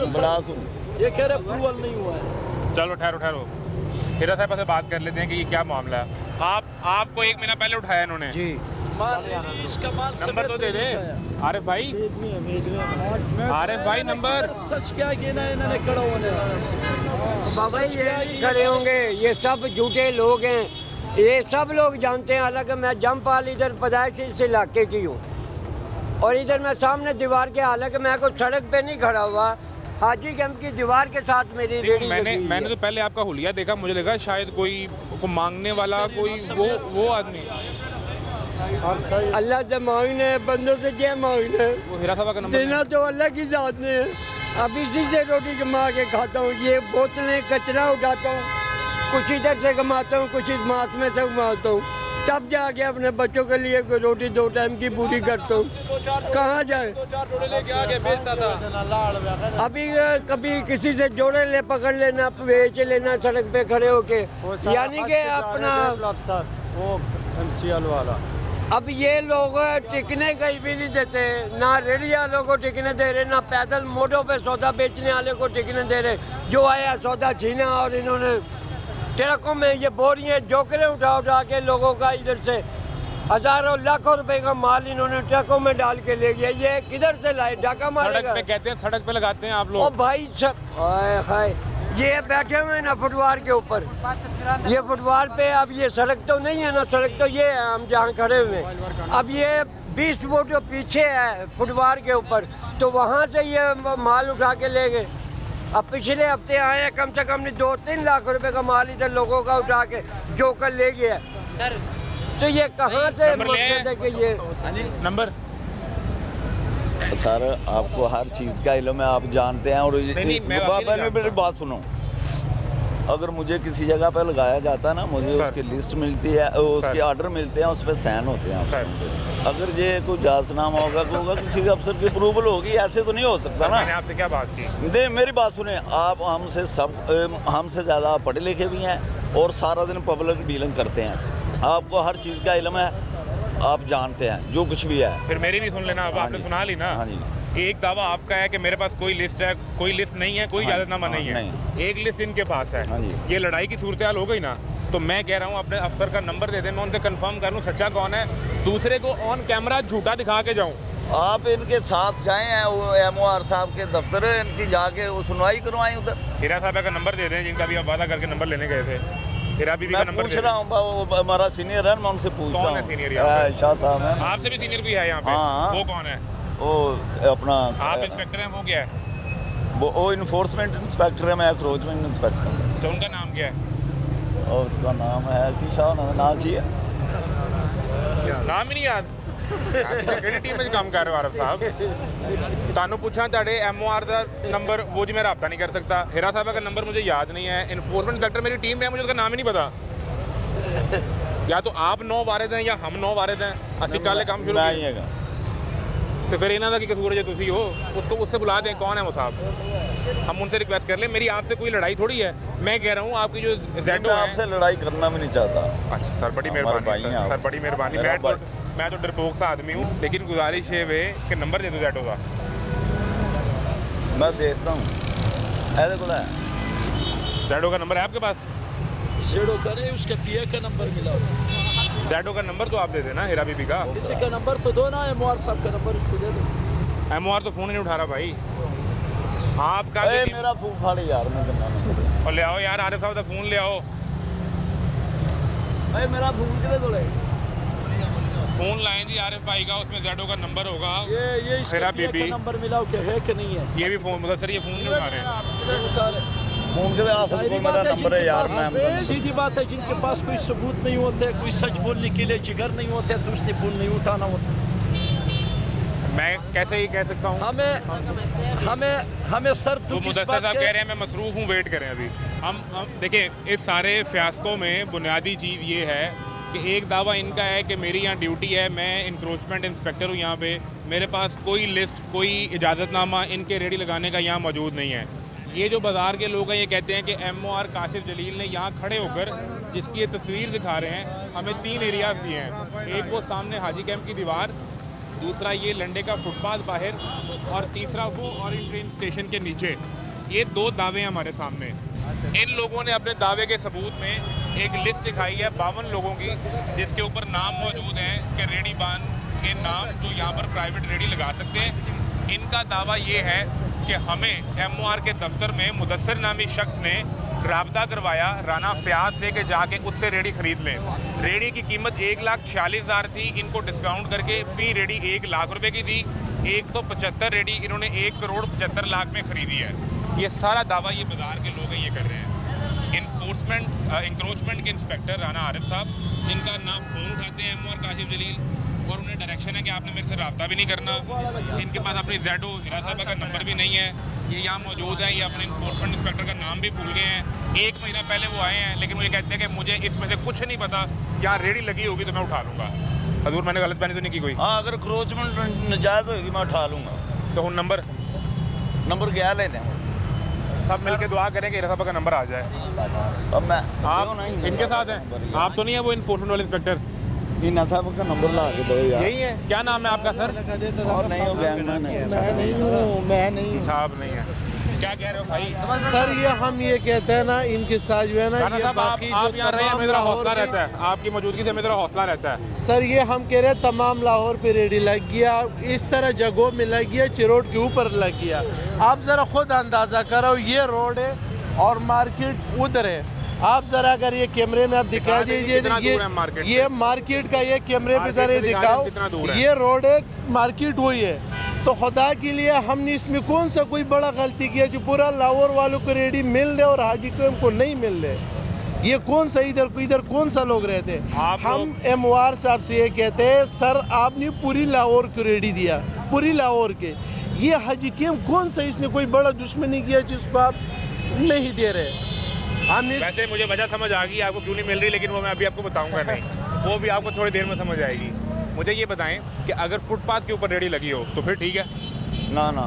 बड़ा सुन। ये कह रहे अप्रूवल नहीं हुआ है। चलो ठहरो ठहरो, हीरा साहब से बात कर लेते हैं कि ये क्या मामला है। आपको 1 महीना पहले उठाया इन्होंने जी। इसका माल नंबर तो दे दे आरिफ भाई। आरिफ भाई नंबर। सच क्या कहना है इन्होंने खड़ा होने? बाबा ये खड़े होंगे, ये सब झूठे लोग हैं, ये सब लोग जानते हैं। हालांकि मैं जमपाल इधर पैदाइश इस इलाके की हूँ, और इधर मैं सामने दीवार के, हालांकि मैं कोई सड़क पे नहीं खड़ा हुआ, हाजी कैंप की दीवार के साथ मेरी रेडी मैंने तो पहले आपका हुलिया देखा, मुझे लगा शायद कोई को मांगने वाला, कोई वो आदमी। अल्लाह से मांगने, बंदों से क्या मांगना है? वो हीरा साहब का नंबर देना तो अल्लाह की जात ने है। अब इसी से रोटी कमा के खाता हूँ, ये बोतलें कचरा उठाता हूँ, कुछ इधर से कमाता हूँ, कुछ इस मास में से कमाता हूँ, तब जाके अपने बच्चों के लिए कोई रोटी 2 टाइम की पूरी करता हूँ। कहाँ जाए? अभी कभी किसी से जोड़े ले पकड़ लेना, बेच लेना सड़क पे खड़े होके, यानी कि अपना वो MCL वाला। अब ये लोग टिकने कहीं भी नहीं देते, ना रेडिया वालों को टिकने दे रहे, ना पैदल मोटों पे सौदा बेचने वाले को टिकने दे रहे। जो आया सौदा छीना, और इन्होंने ट्रकों में ये बोरियां जोकरे उठा के लोगों का इधर से हजारों लाखों रुपए का माल इन्होंने ट्रकों में डाल के ले गया। ये किधर से लाए? डाका मारेगा? सड़क पे कहते हैं, सड़क पे लगाते हैं आप ओ लोग। भाई सब हाय, ये बैठे हुए हैं ना फुटवार के ऊपर, ये फुटवार पे, अब ये सड़क तो नहीं है ना, सड़क तो ये है हम जहाँ खड़े हुए हैं। अब ये 20 फुट जो पीछे है फुटवार के ऊपर, तो वहाँ से ये माल उठा के ले गए। अब पिछले हफ्ते आए हैं, कम से कम 2-3 लाख रुपए का माल इधर लोगों का उठा के जोकर ले गया। सर तो ये कहाँ से नंबर ले आए? मकसद है कि ये नंबर सर आपको हर चीज़ का इल्म है, आप जानते हैं। और नहीं, मैं वाकई नहीं जानता। मेरी बात सुनो, अगर मुझे किसी जगह पर लगाया जाता है ना, मुझे सर। उसकी लिस्ट मिलती है, उसके ऑर्डर मिलते हैं, उस पर साइन होते हैं सर। अगर ये कोई जासनामा होगा किसी के अफसर की अप्रूवल होगी, ऐसे तो नहीं हो सकता ना। मैंने आपसे क्या बात की? नहीं, मेरी बात सुने, आप हमसे ज़्यादा आप पढ़े लिखे भी हैं और सारा दिन पब्लिक डीलिंग करते हैं, आपको हर चीज़ का इल्म है, आप जानते हैं जो कुछ भी है। फिर मेरी भी सुन लेना, अब आपने सुना ली ना। हाँ जी। एक दावा आपका है कि मेरे पास कोई लिस्ट है, कोई लिस्ट नहीं है, कोई हाँ, इजाजतनामा नहीं है। नहीं। एक लिस्ट इनके पास है। हाँ जी। ये लड़ाई की सूरत हाल हो गई ना, तो मैं कह रहा हूँ अपने अफसर का नंबर दे दें, मैं उनसे कंफर्म कर लूँ सच्चा कौन है, दूसरे को ऑन कैमरा झूठा दिखा के जाऊँ। आप इनके साथ जाएं, वो MOR साहब के दफ्तर है, इनकी जाके वो सुनवाई करवाएं उधर। हीरा साहब का नंबर दे दें, जिनका भी आप वादा करके नंबर लेने गए थे। हीरा बीबी का मैं नंबर पूछ दे रहा दें। हूँ, वो हमारा सीनियर है, मैं उनसे पूछता कौन है हूँ। सीनियर यहाँ पे? शाह साहब है, आपसे भी सीनियर कोई है यहाँ पे? हाँ। वो कौन है? वो अपना आप इंस्पेक्टर हैं, वो क्या है? वो इन्फोर्समेंट इंस्पेक्टर है, मैं अक्रोचमेंट इंस्पेक्टर हूँ। तो उनका नाम क्या है? और उसका नाम है की शाह ना की है। ਨਾਮ ਹੀ ਨਹੀਂ ਯਾਦ। ਕਿਹੜੀ ਟੀਮ ਵਿੱਚ ਕੰਮ ਕਰ ਰਹੇ ਹੋ ਆਰਫ ਸਾਹਿਬ? ਤੁਹਾਨੂੰ ਪੁੱਛਾਂ ਤੁਹਾਡੇ MOR ਦਾ नंबर, वो जी मैं रब्ता नहीं कर सकता। हीरा साहब का नंबर मुझे याद नहीं है। इन्फोर्समेंट इंस्पेक्टर मेरी टीम में है, मुझे उसका नाम ही नहीं पता। या तो आप 9 वारिद हैं या हम 9 वारिद हैं। ਅਸੀਂ ਕੱਲ੍ਹ ਕੰਮ ਸ਼ੁਰੂ मैं ਕੀਤਾ। ही हैगा। तो फिर इन्हों का की कसूर है जो तुसी हो, उसको उससे बुला दें, कौन है वो साहब, हम उनसे रिक्वेस्ट कर लें। मेरी आपसे कोई लड़ाई थोड़ी है, मैं कह रहा हूँ आपकी जो मैं ज़ेडो है। आपसे लड़ाई करना भी नहीं चाहता। अच्छा सर, बड़ी हमारे मेहरबानी भाई हैं आप। सर, बड़ी मेहरबानी। मेरा मैं तो डरपोक सा आदमी हूँ, लेकिन गुजारिश है वे कि नंबर दे दो ज़ेडो का। मैं देखता हूँ, ऐसे को है ज़ेडो का नंबर है आपके पास? जेडो का नहीं, उसके PA का नंबर मिला। ज़ेडो का नंबर तो आप दे देना, हीरा बीबी का। किसी का नंबर तो दो ना, MOR साहब का नंबर उसको दे दो। MOR तो फ़ोन नहीं उठा रहा भाई आपका। ए, मेरा फूल फाड़े यार, मैं करना नहीं। और ले आओ यार, आरिफ साहब का फ़ोन ले आओ। भाई मेरा फूल कितने तोड़े? फ़ोन लाएं जी आरिफ भाई का, उसमें ज़ेडो का नंबर होगा। ये इसका हीरा PA बीबी। का नंबर मिला कि है कि नहीं है? ये भी फ़ोन मतलब सर, ये फ़ोन नहीं उठा रहे। फूल के आसपास मेरा नंबर है यार। मैं सीधी बात है, जिनके पास कोई सबूत नहीं होते, कोई सच बोलने के लिए जिगर नहीं होते, तो उसने फोन नहीं उठाना होता। मैं कैसे ही कह सकता हूँ? हमें सर तो दुख इस मुदस्सिर बात साहब के- कह रहे हैं मैं मसरूफ़ हूँ, वेट करें अभी। हम देखिए, इस सारे फ़ियास्को में बुनियादी चीज़ ये है कि एक दावा इनका है कि मेरी यहाँ ड्यूटी है, मैं इंक्रोचमेंट इंस्पेक्टर हूँ यहाँ पे, मेरे पास कोई लिस्ट, कोई इजाज़तनामा इनके रेडी लगाने का यहाँ मौजूद नहीं है। ये जो बाज़ार के लोग हैं, ये कहते हैं कि MOR काशिफ जलील ने यहाँ खड़े होकर, जिसकी ये तस्वीर दिखा रहे हैं, हमें 3 एरियाज़ दिए हैं। एक वो सामने हाजी कैंप की दीवार, दूसरा ये लंडे का फुटपाथ बाहर, और तीसरा वो ऑरेंज ट्रेन स्टेशन के नीचे। ये 2 दावे हैं हमारे सामने। इन लोगों ने अपने दावे के सबूत में एक लिस्ट दिखाई है 52 लोगों की, जिसके ऊपर नाम मौजूद हैं कि रेडी बान के नाम जो यहाँ पर प्राइवेट रेडी लगा सकते हैं। इनका दावा ये है कि हमें MOR के दफ्तर में मुदस्सिर नामी शख्स ने राब्ता करवाया राना फयाज से कि जाके उससे रेडी ख़रीद लें। रेडी की कीमत 1,46,000 थी, इनको डिस्काउंट करके फ़ी रेडी 1 लाख रुपए की दी। 175 रेडी इन्होंने 1,75,00,000 में ख़रीदी है। ये सारा दावा ये बाज़ार के लोग हैं ये कर रहे हैं। इंक्रोचमेंट के इंस्पेक्टर राना आरिफ साहब, जिनका ना फ़ोन उठाते हैं MOR काशिफ जलील, और उन्हें डायरेक्शन है कि आपने मेरे से रब्ता भी नहीं करना। इनके पास अपनी ज़ेडो हीरा साहब का नंबर भी नहीं है। ये यहाँ मौजूद है, ये अपने इन्फोर्समेंट इंस्पेक्टर का नाम भी भूल गए हैं। 1 महीना पहले वो आए हैं, लेकिन वो ये कहते हैं कि मुझे इसमें से कुछ नहीं पता, यहाँ रेडी लगी होगी तो मैं उठा लूँगा। हजूर, मैंने गलत बयानी तो नहीं की कोई? हाँ, अगर क्रोचमेंट नजायज़ होगी मैं उठा लूँगा। तो हूँ नंबर क्या लेते हैं? सब मिलके दुआ करें कि हीरा साहब का नंबर आ जाए। अब मैं आप इनके साथ हैं? आप तो नहीं है वो इन्फोर्समेंट वाले इंस्पेक्टर? हीना साहब का नंबर ला के दो यार। यही है? क्या नाम है आपका सर? और नहीं हो गैंग में नहीं। मैं नहीं हूँ, मैं नहीं हूँ। साहब नहीं है, क्या कह रहे हो भाई? सर ये हम ये कहते हैं ना, इनके साथ जो है ना, राना ये साहब, बाकी आप जो यहाँ रहे, तमाम मेरा लाहौर हौसला में- रहता है, आपकी मौजूदगी से मेरा हौसला रहता है। सर ये हम कह रहे हैं तमाम लाहौर पे रेडी लग गया, इस तरह जगहों में लग गया, चिरोट के ऊपर लग गया। आप ज़रा खुद अंदाज़ा करो, ये रोड है और मार्केट उधर है। आप ज़रा अगर ये कैमरे में आप दिखा दीजिए, ये मार्केट का ये कैमरे पे ज़रा दिखाओ, ये रोड है, मार्केट हुई है। तो खुदा के लिए हमने इसमें कौन सा कोई बड़ा गलती किया जो पूरा लाहौर वालों को रेडी मिल रहे और हाजी को नहीं मिल रहे? ये कौन सा इधर कौन सा लोग रहते हैं? हम एमवार साहब से ये कहते हैं, सर आपने पूरी लाहौर को रेडी दिया, पूरी लाहौर के। ये हाजी कैम कौन सा, इसने कोई बड़ा दुश्मनी किया जिसको आप नहीं दे रहे? हमने वैसे मुझे वजह समझ आ गई आपको क्यों नहीं मिल रही, लेकिन वो मैं अभी आपको बताऊंगा नहीं, वो भी आपको थोड़ी देर में समझ आएगी। मुझे ये बताएं कि अगर फुटपाथ के ऊपर रेडी लगी हो तो फिर ठीक है? ना ना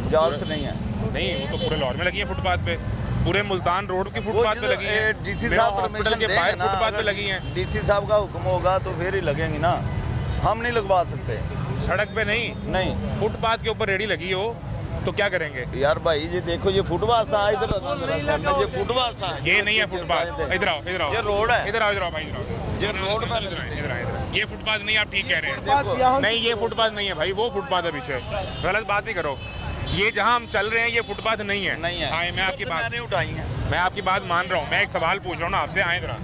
इजाज़त नहीं है। नहीं, वो तो पूरे लाहौर में लगी है फुटपाथ पे, पूरे मुल्तान रोड की वो फुटपाथ पे लगी है, डीसी साहब परमिशन के बाहर फुटपाथ पे लगी हैं। डीसी साहब का हुक्म होगा तो फिर ही लगेंगी ना, हम नहीं लगवा सकते। सड़क पे नहीं, फुटपाथ के ऊपर रेडी लगी हो तो क्या करेंगे? यार भाई ये देखो, ये फुटपाथ था इधर, ये फुटपाथ था, ये नहीं है फुटपाथ। इधर आओ, इधर आओ, ये रोड है, इधर आओ, इधर आओ भाई, इधर आओ, ये रोड पर इधर आओ। ये फुटपाथ नहीं, आप ठीक कह रहे हैं। नहीं, ये फुटपाथ नहीं है भाई, वो फुटपाथ है पीछे, गलत बात ही करो। ये जहाँ हम चल रहे हैं ये फुटपाथ नहीं है। नहीं है। हाँ, मैं आपकी बात मैंने उठाई है, मैं आपकी बात मान रहा हूँ। मैं एक सवाल पूछ रहा हूँ ना आपसे, आए जरा।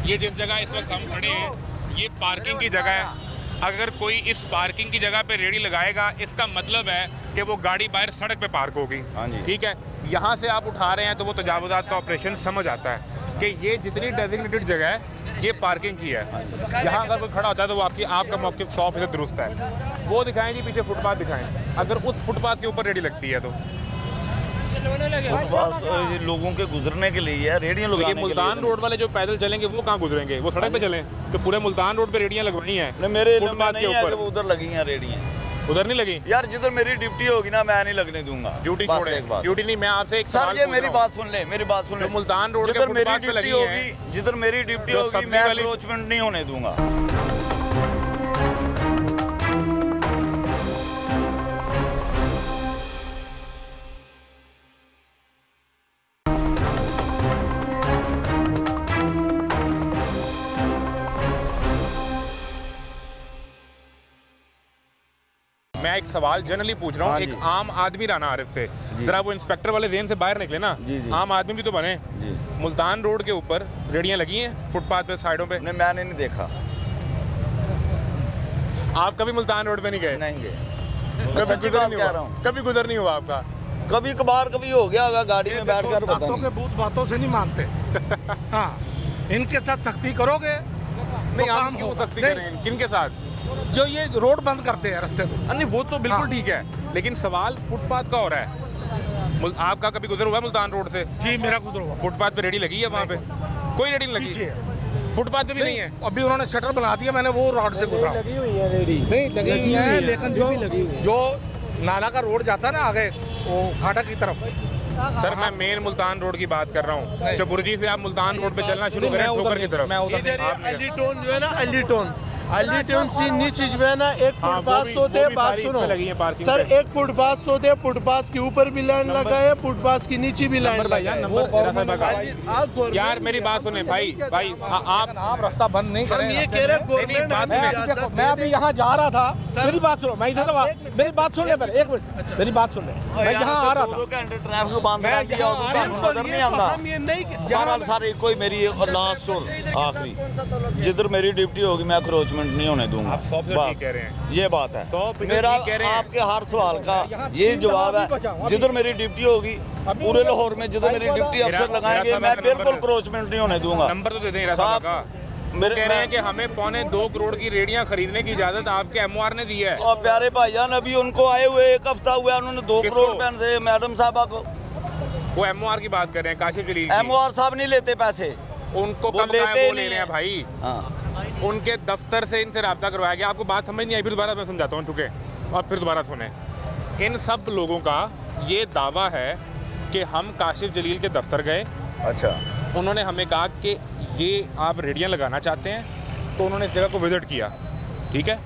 ये जिस जगह इस वक्त हम खड़े हैं ये पार्किंग की जगह है। अगर कोई इस पार्किंग की जगह पे रेडी लगाएगा, इसका मतलब है कि वो गाड़ी बाहर सड़क पे पार्क होगी। हाँ जी। ठीक है, यहाँ से आप उठा रहे हैं तो वो तजावुज़ात का ऑपरेशन समझ आता है कि ये जितनी डेजिग्नेटेड जगह है ये पार्किंग की है। यहाँ अगर कोई खड़ा होता है तो वो आपका मौक़िफ़ 100% दुरुस्त है। वो दिखाएं जी, पीछे फुटपाथ दिखाएं, अगर उस फुटपाथ के ऊपर रेडी लगती है तो। फुटपाथ ये लोगों के गुजरने के लिए है, रेडियाँ लगाने के लिए। मुल्तान रोड वाले जो पैदल चलेंगे वो कहाँ गुजरेंगे? वो सड़क पे चलें? तो पूरे मुल्तान रोड पे रेडियाँ लगवाई हैं मेरे फुटपाथ के ऊपर। उधर लगी हैं रेडियाँ, उधर नहीं लगी यार जिधर मेरी ड्यूटी होगी ना मैं नहीं लगने दूंगा। ड्यूटी बस छोड़े, एक बात। ड्यूटी नहीं, मैं आपसे एक सवाल सर ये पूछ मेरी रहा हूं। बात सुन ले, मेरी बात सुन ले। मुल्तान रोड के जिधर मेरी फुटपाथ पे ड्यूटी लगी होगी, है, जिधर मेरी ड्यूटी जो होगी सब्जी मैं वाली- अप्रोचमेंट नहीं होने दूंगा। मैं एक सवाल जनरली पूछ रहा हूँ, हाँ एक जी। आम आदमी राना आरिफ से, जरा वो इंस्पेक्टर वाले जेन से बाहर निकले ना, जी, जी। आम आदमी भी तो बने। जी। मुल्तान रोड के ऊपर रेडियाँ लगी हैं फुटपाथ पे, साइडों पे? मैंने नहीं देखा। आप कभी मुल्तान रोड पे नहीं गए? नहीं गए, कभी सच्ची गुजर बात नहीं कह हुआ? रहा हूँ। कभी गुजर नहीं हुआ आपका? कभी कभार कभी हो गया होगा गाड़ी में बैठकर, पता बातों के नहीं। भूत बातों से नहीं मानते। हाँ, इनके साथ सख्ती करोगे नहीं, तो आप काम क्यों होगा। सख्ती नहीं, करें? किनके साथ? जो ये रोड बंद करते हैं रास्ते में। नहीं, वो तो बिल्कुल हाँ। ठीक है, लेकिन सवाल फुटपाथ का हो रहा है। आपका कभी गुजर हुआ है मुल्तान रोड से? जी मेरा गुजर हुआ। फुटपाथ पे रेडी लगी है वहाँ पे? कोई रेडी नहीं पीछे लगी? है। फुटपाथ पे भी नहीं है? अभी उन्होंने शटर बना दिया, मैंने वो रोड से गुजरा। लगी हुई है रेडी, नहीं लगी हुई है, लेकिन जो नाला का रोड जाता है ना आगे वो घाटा की तरफ। सर मैं मेन मुल्तान रोड की बात कर रहा हूँ। चबुर्जी से आप मुल्तान रोड पे चलना शुरू करें ठोकर की तरफ। इधर ये अलीटोन जो है ना, अलीटोन से नीचे जो है ना एक हाँ, फुटपाथ वो सोते भी हैं। बात सारी सुनो इसमें लगी है पार्किंग सर, पे। एक फुटपाथ सोते हैं, फुटपाथ के ऊपर भी लाइन लगा है, फुटपाथ के नीचे भी लाइन लगा है। यार मेरी बात सुने भाई, आप रास्ता बंद नहीं हम करें। ये कह रहे हैं गवर्नमेंट हमें इजाजत मैं अभी यहाँ जा रहा था, मेरी बात सुनो, मैं इधर आप मेरी बात सुन ले पहले, एक मिनट मेरी बात सुन ले। मैं यहाँ आ रहा था, 2 घंटे ट्रैफिक बंद कर दिया और ਤੁਹਾਨੂੰ नजर नहीं आता। हम ये नहीं बहरहाल सारे कोई मेरी लास्ट और आखिरी, जिधर मेरी ड्यूटी होगी मैं अक्रोचमेंट नहीं होने दूंगा। आप 100% बस ठीक कह रहे हैं। ये बात है 100% मेरा ठीक कह रहे हैं। आपके हर सवाल का ये जवाब है। जिधर मेरी ड्यूटी होगी पूरे लाहौर में, जिधर मेरी ड्यूटी अफसर लगाएंगे मेरा मैं नंबर बिल्कुल है। अक्रोचमेंट नहीं होने दूंगा। नंबर तो दे दें रास्ता साहब, का। मेरे कह रहे हैं कि हमें 2.25 करोड़ की रेडियां खरीदने की इजाजत आपके एमओआर ने दी है। और प्यारे भाईजान अभी उनको आए हुए 1 हफ्ता हुआ है, उन्होंने 2 किसको? करोड़ पैसे मैडम साहबा को। वो एमओआर की बात कर रहे हैं, काशिफ जलील की। एमओआर साहब नहीं लेते पैसे, उनको वो कब कहा है लेते वो नहीं ले रहे हैं हैं। भाई। हाँ उनके दफ्तर से इनसे रब्ता करवाया गया। आपको बात समझ नहीं आई, फिर दोबारा मैं समझाता हूँ, ठुके और फिर दोबारा सुने। इन सब लोगों का ये दावा है कि हम काशिफ जलील के दफ्तर गए, अच्छा उन्होंने हमें कहा कि ये आप रेडियां लगाना चाहते हैं, तो उन्होंने इस जगह को विजिट किया। ठीक है,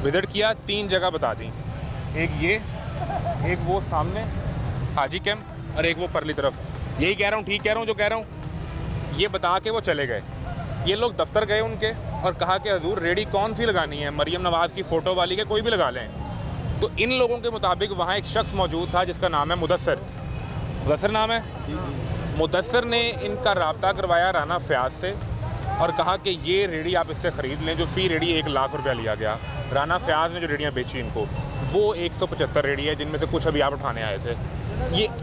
विजिट किया, 3 जगह बता दी, एक ये, एक वो सामने हाजी कैंप और एक वो परली तरफ। यही कह रहा हूँ, ठीक कह रहा हूँ जो कह रहा हूँ? ये बता के वो चले गए। ये लोग दफ्तर गए उनके और कहा कि हजूर रेडी कौन सी लगानी है, मरियम नवाज़ की फ़ोटो वाली के कोई भी लगा लें। तो इन लोगों के मुताबिक वहाँ एक शख्स मौजूद था जिसका नाम है मुदस्सर। मुदस्सर नाम है। मुदस्सर ने इनका रब्ता करवाया राना फयाज से और कहा कि ये रेडी आप इससे ख़रीद लें, जो फ़ी रेडी 1 लाख रुपया लिया गया। राना फयाज ने जो रेडियाँ बेची इनको, वो 175 रेडी है, जिनमें से कुछ अभी आप उठाने आए थे।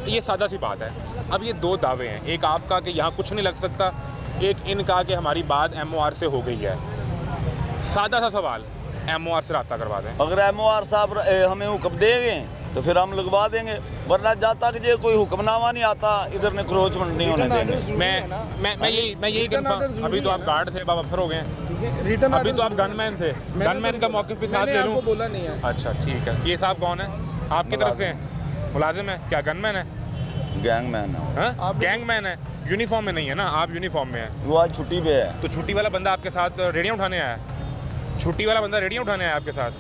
ये सादा सी बात है। अब ये दो दावे हैं, एक आपका कि यहाँ कुछ नहीं लग सकता, एक इनका कि हमारी बात MOR से हो गई है। सादा सा सवाल, MOR से रब्ता करवा दें। अगर MOR साहब हमें हुक्म देंगे तो फिर हम लगवा देंगे, वरना जब तक ये कोई हुक्मनामा नहीं आता इधर ने क्रोचमेंट नहीं होने देंगे। मैं यही कंफर्म, अभी तो आप गार्ड थे, अब अफसर हो गए हैं, अभी तो आप गनमैन थे, गनमैन का मौके पे साथ ले लूं? बोला नहीं है। अच्छा ठीक है। ये साहब कौन है आपकी तरफ से हैं? मुलाजिम है क्या? गनमैन है? गैंगमैन है। गैंगमैन है, यूनिफॉर्म में नहीं है ना, आप यूनिफॉर्म में हैं। वो आज छुट्टी पे है। तो छुट्टी वाला बंदा आपके साथ रेडियाँ उठाने आया है? छुट्टी वाला बंदा रेडियाँ उठाने आया आपके साथ?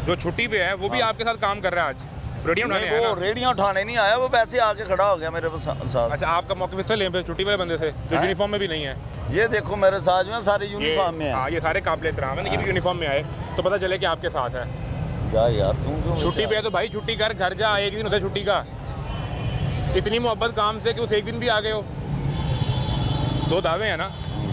जो छुट्टी पे है वो भी आपके साथ काम कर रहा है आज? रेडियाँ उठाने आया? वो रेडियाँ उठाने नहीं आया, वो वैसे आके खड़ा हो गया मेरे साथ। अच्छा, आपका मौके पे लें छुट्टी वाले बंदे से जो यूनिफॉर्म में भी नहीं है? ये देखो मेरे साथ जो है सारे यूनिफॉर्म में है। हाँ, ये सारे काबिल एहतराम है, ये भी यूनिफॉर्म में आए तो पता चले कि आपके साथ है। क्या यार तुम क्यों छुट्टी पे है तो भाई छुट्टी कर, घर जा, एक दिन होता है छुट्टी का। इतनी मोहब्बत काम से कि उस एक दिन भी आ गए हो। दो दावे हैं ना,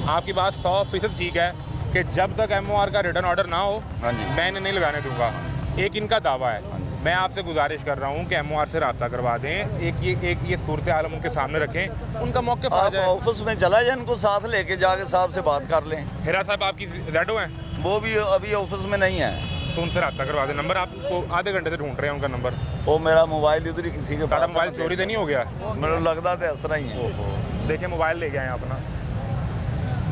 आपकी बात 100% ठीक है कि जब तक MOR का रिटर्न ऑर्डर ना हो मैं इन्हें नहीं लगाने दूंगा। एक इनका दावा है, मैं आपसे गुजारिश कर रहा हूँ कि MOR से रब्ता करवा दें, एक ये सूरत हाल उनके सामने रखें, उनका मौक़िफ़ आ जाए। ऑफिस में चला जाए, इनको साथ लेके जाके साहब से बात कर लें। हिरा साहब आपकी ZO हैं? वो भी अभी ऑफिस में नहीं है, तो उनसे रब्ता करवा दें। नंबर आपको आधे घंटे से ढूंढ रहे हैं उनका नंबर। वो मेरा मोबाइल इधर ही किसी के पास। मोबाइल चोरी तो नहीं हो गया? मुझे लगता तो इस तरह ही है। देखिए मोबाइल ले गए हैं अपना।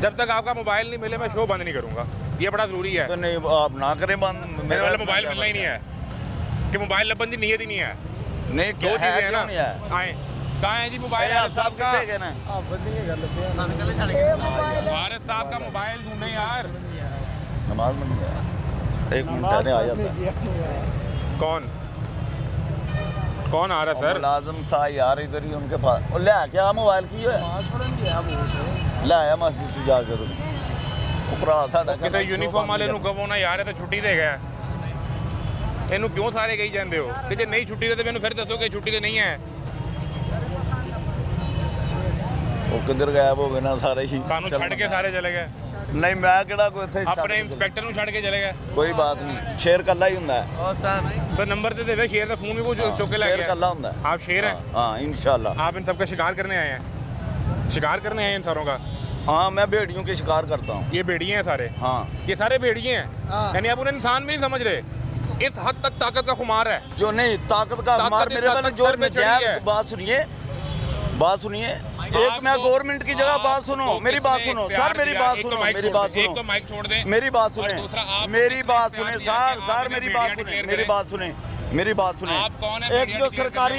जब तक आपका मोबाइल नहीं मिले मैं शो बंद नहीं करूँगा, ये बड़ा ज़रूरी है। तो नहीं आप ना करें बंद, मेरे वाला मोबाइल मिलना ही नहीं है कि मोबाइल लबन की नीयत ही नहीं है। नहीं दो चीज़ें हैं ना, आए कहाँ है जी मोबाइल? आप साहब का कितने गए ना? भारत साहब का मोबाइल ढूंढे यार। नमाज में नहीं गया, एक मिनट पहले आ जाता है। कौन आ रहा है सर? मुलाजिम साहब यार इधर ही उनके पास। और ले क्या मोबाइल की है? ले आया मस्जिद से जाके तुम उपरा साडा किते यूनिफॉर्म वाले ਨੂੰ ਕਹੋ ਨਾ ਯਾਰ ਇਹ ਤਾਂ ਛੁੱਟੀ ਤੇ ਗਿਆ, ਇਹਨੂੰ ਕਿਉਂ ਸਾਰੇ ਕਹੀ ਜਾਂਦੇ ਹੋ ਕਿ ਜੇ ਨਹੀਂ ਛੁੱਟੀ ਤੇ ਮੈਨੂੰ ਫਿਰ ਦੱਸੋ ਕਿ ਛੁੱਟੀ ਤੇ ਨਹੀਂ ਹੈ। ਉਹ ਕਿੱਧਰ ਗਾਇਬ ਹੋ ਗਏ ਨਾ ਸਾਰੇ ਹੀ? ਤੁਹਾਨੂੰ ਛੱਡ ਕੇ ਸਾਰੇ ਚਲੇ ਗਏ? ਨਹੀਂ ਮੈਂ ਕਿਹੜਾ ਕੋਈ ਇੱਥੇ ਆਪਣੇ ਇੰਸਪੈਕਟਰ ਨੂੰ ਛੱਡ ਕੇ ਚਲੇ ਗਏ? ਕੋਈ ਬਾਤ ਨਹੀਂ, ਸ਼ੇਰ ਕੱਲਾ ਹੀ ਹੁੰਦਾ ਹੈ। ਉਹ ਸਾਹਿਬ तो नंबर दे देवे, शेर का फोन भी वो चौके लग शेर गया। कल्ला होता है। आप शेर हैं? हाँ इंशाल्लाह। आप इन सबका शिकार करने आए हैं? शिकार करने आए हैं इन सारों का? हाँ मैं भेड़ियों के शिकार करता हूँ। ये भेड़िए हैं सारे? हाँ ये सारे भेड़िए हैं, यानी आप उन्हें इंसान भी नहीं समझ रहे। इस हद तक ताकत का खुमार है। जो नहीं ताकत का खुमार मेरे वाले जो नजायज बात सुनिए, बात सुनिए। एक मैं गवर्नमेंट की जगह बात सुनो, मेरी बात सुनो सर, मेरी बात सुनो, मेरी बात सुनो। एक तो माइक छोड़ दें, मेरी बात सुने, मेरी बात सुने सर, सर मेरी बात सुने, मेरी बात सुने, मेरी बात सुने। आप कौन है? एक जो सरकारी,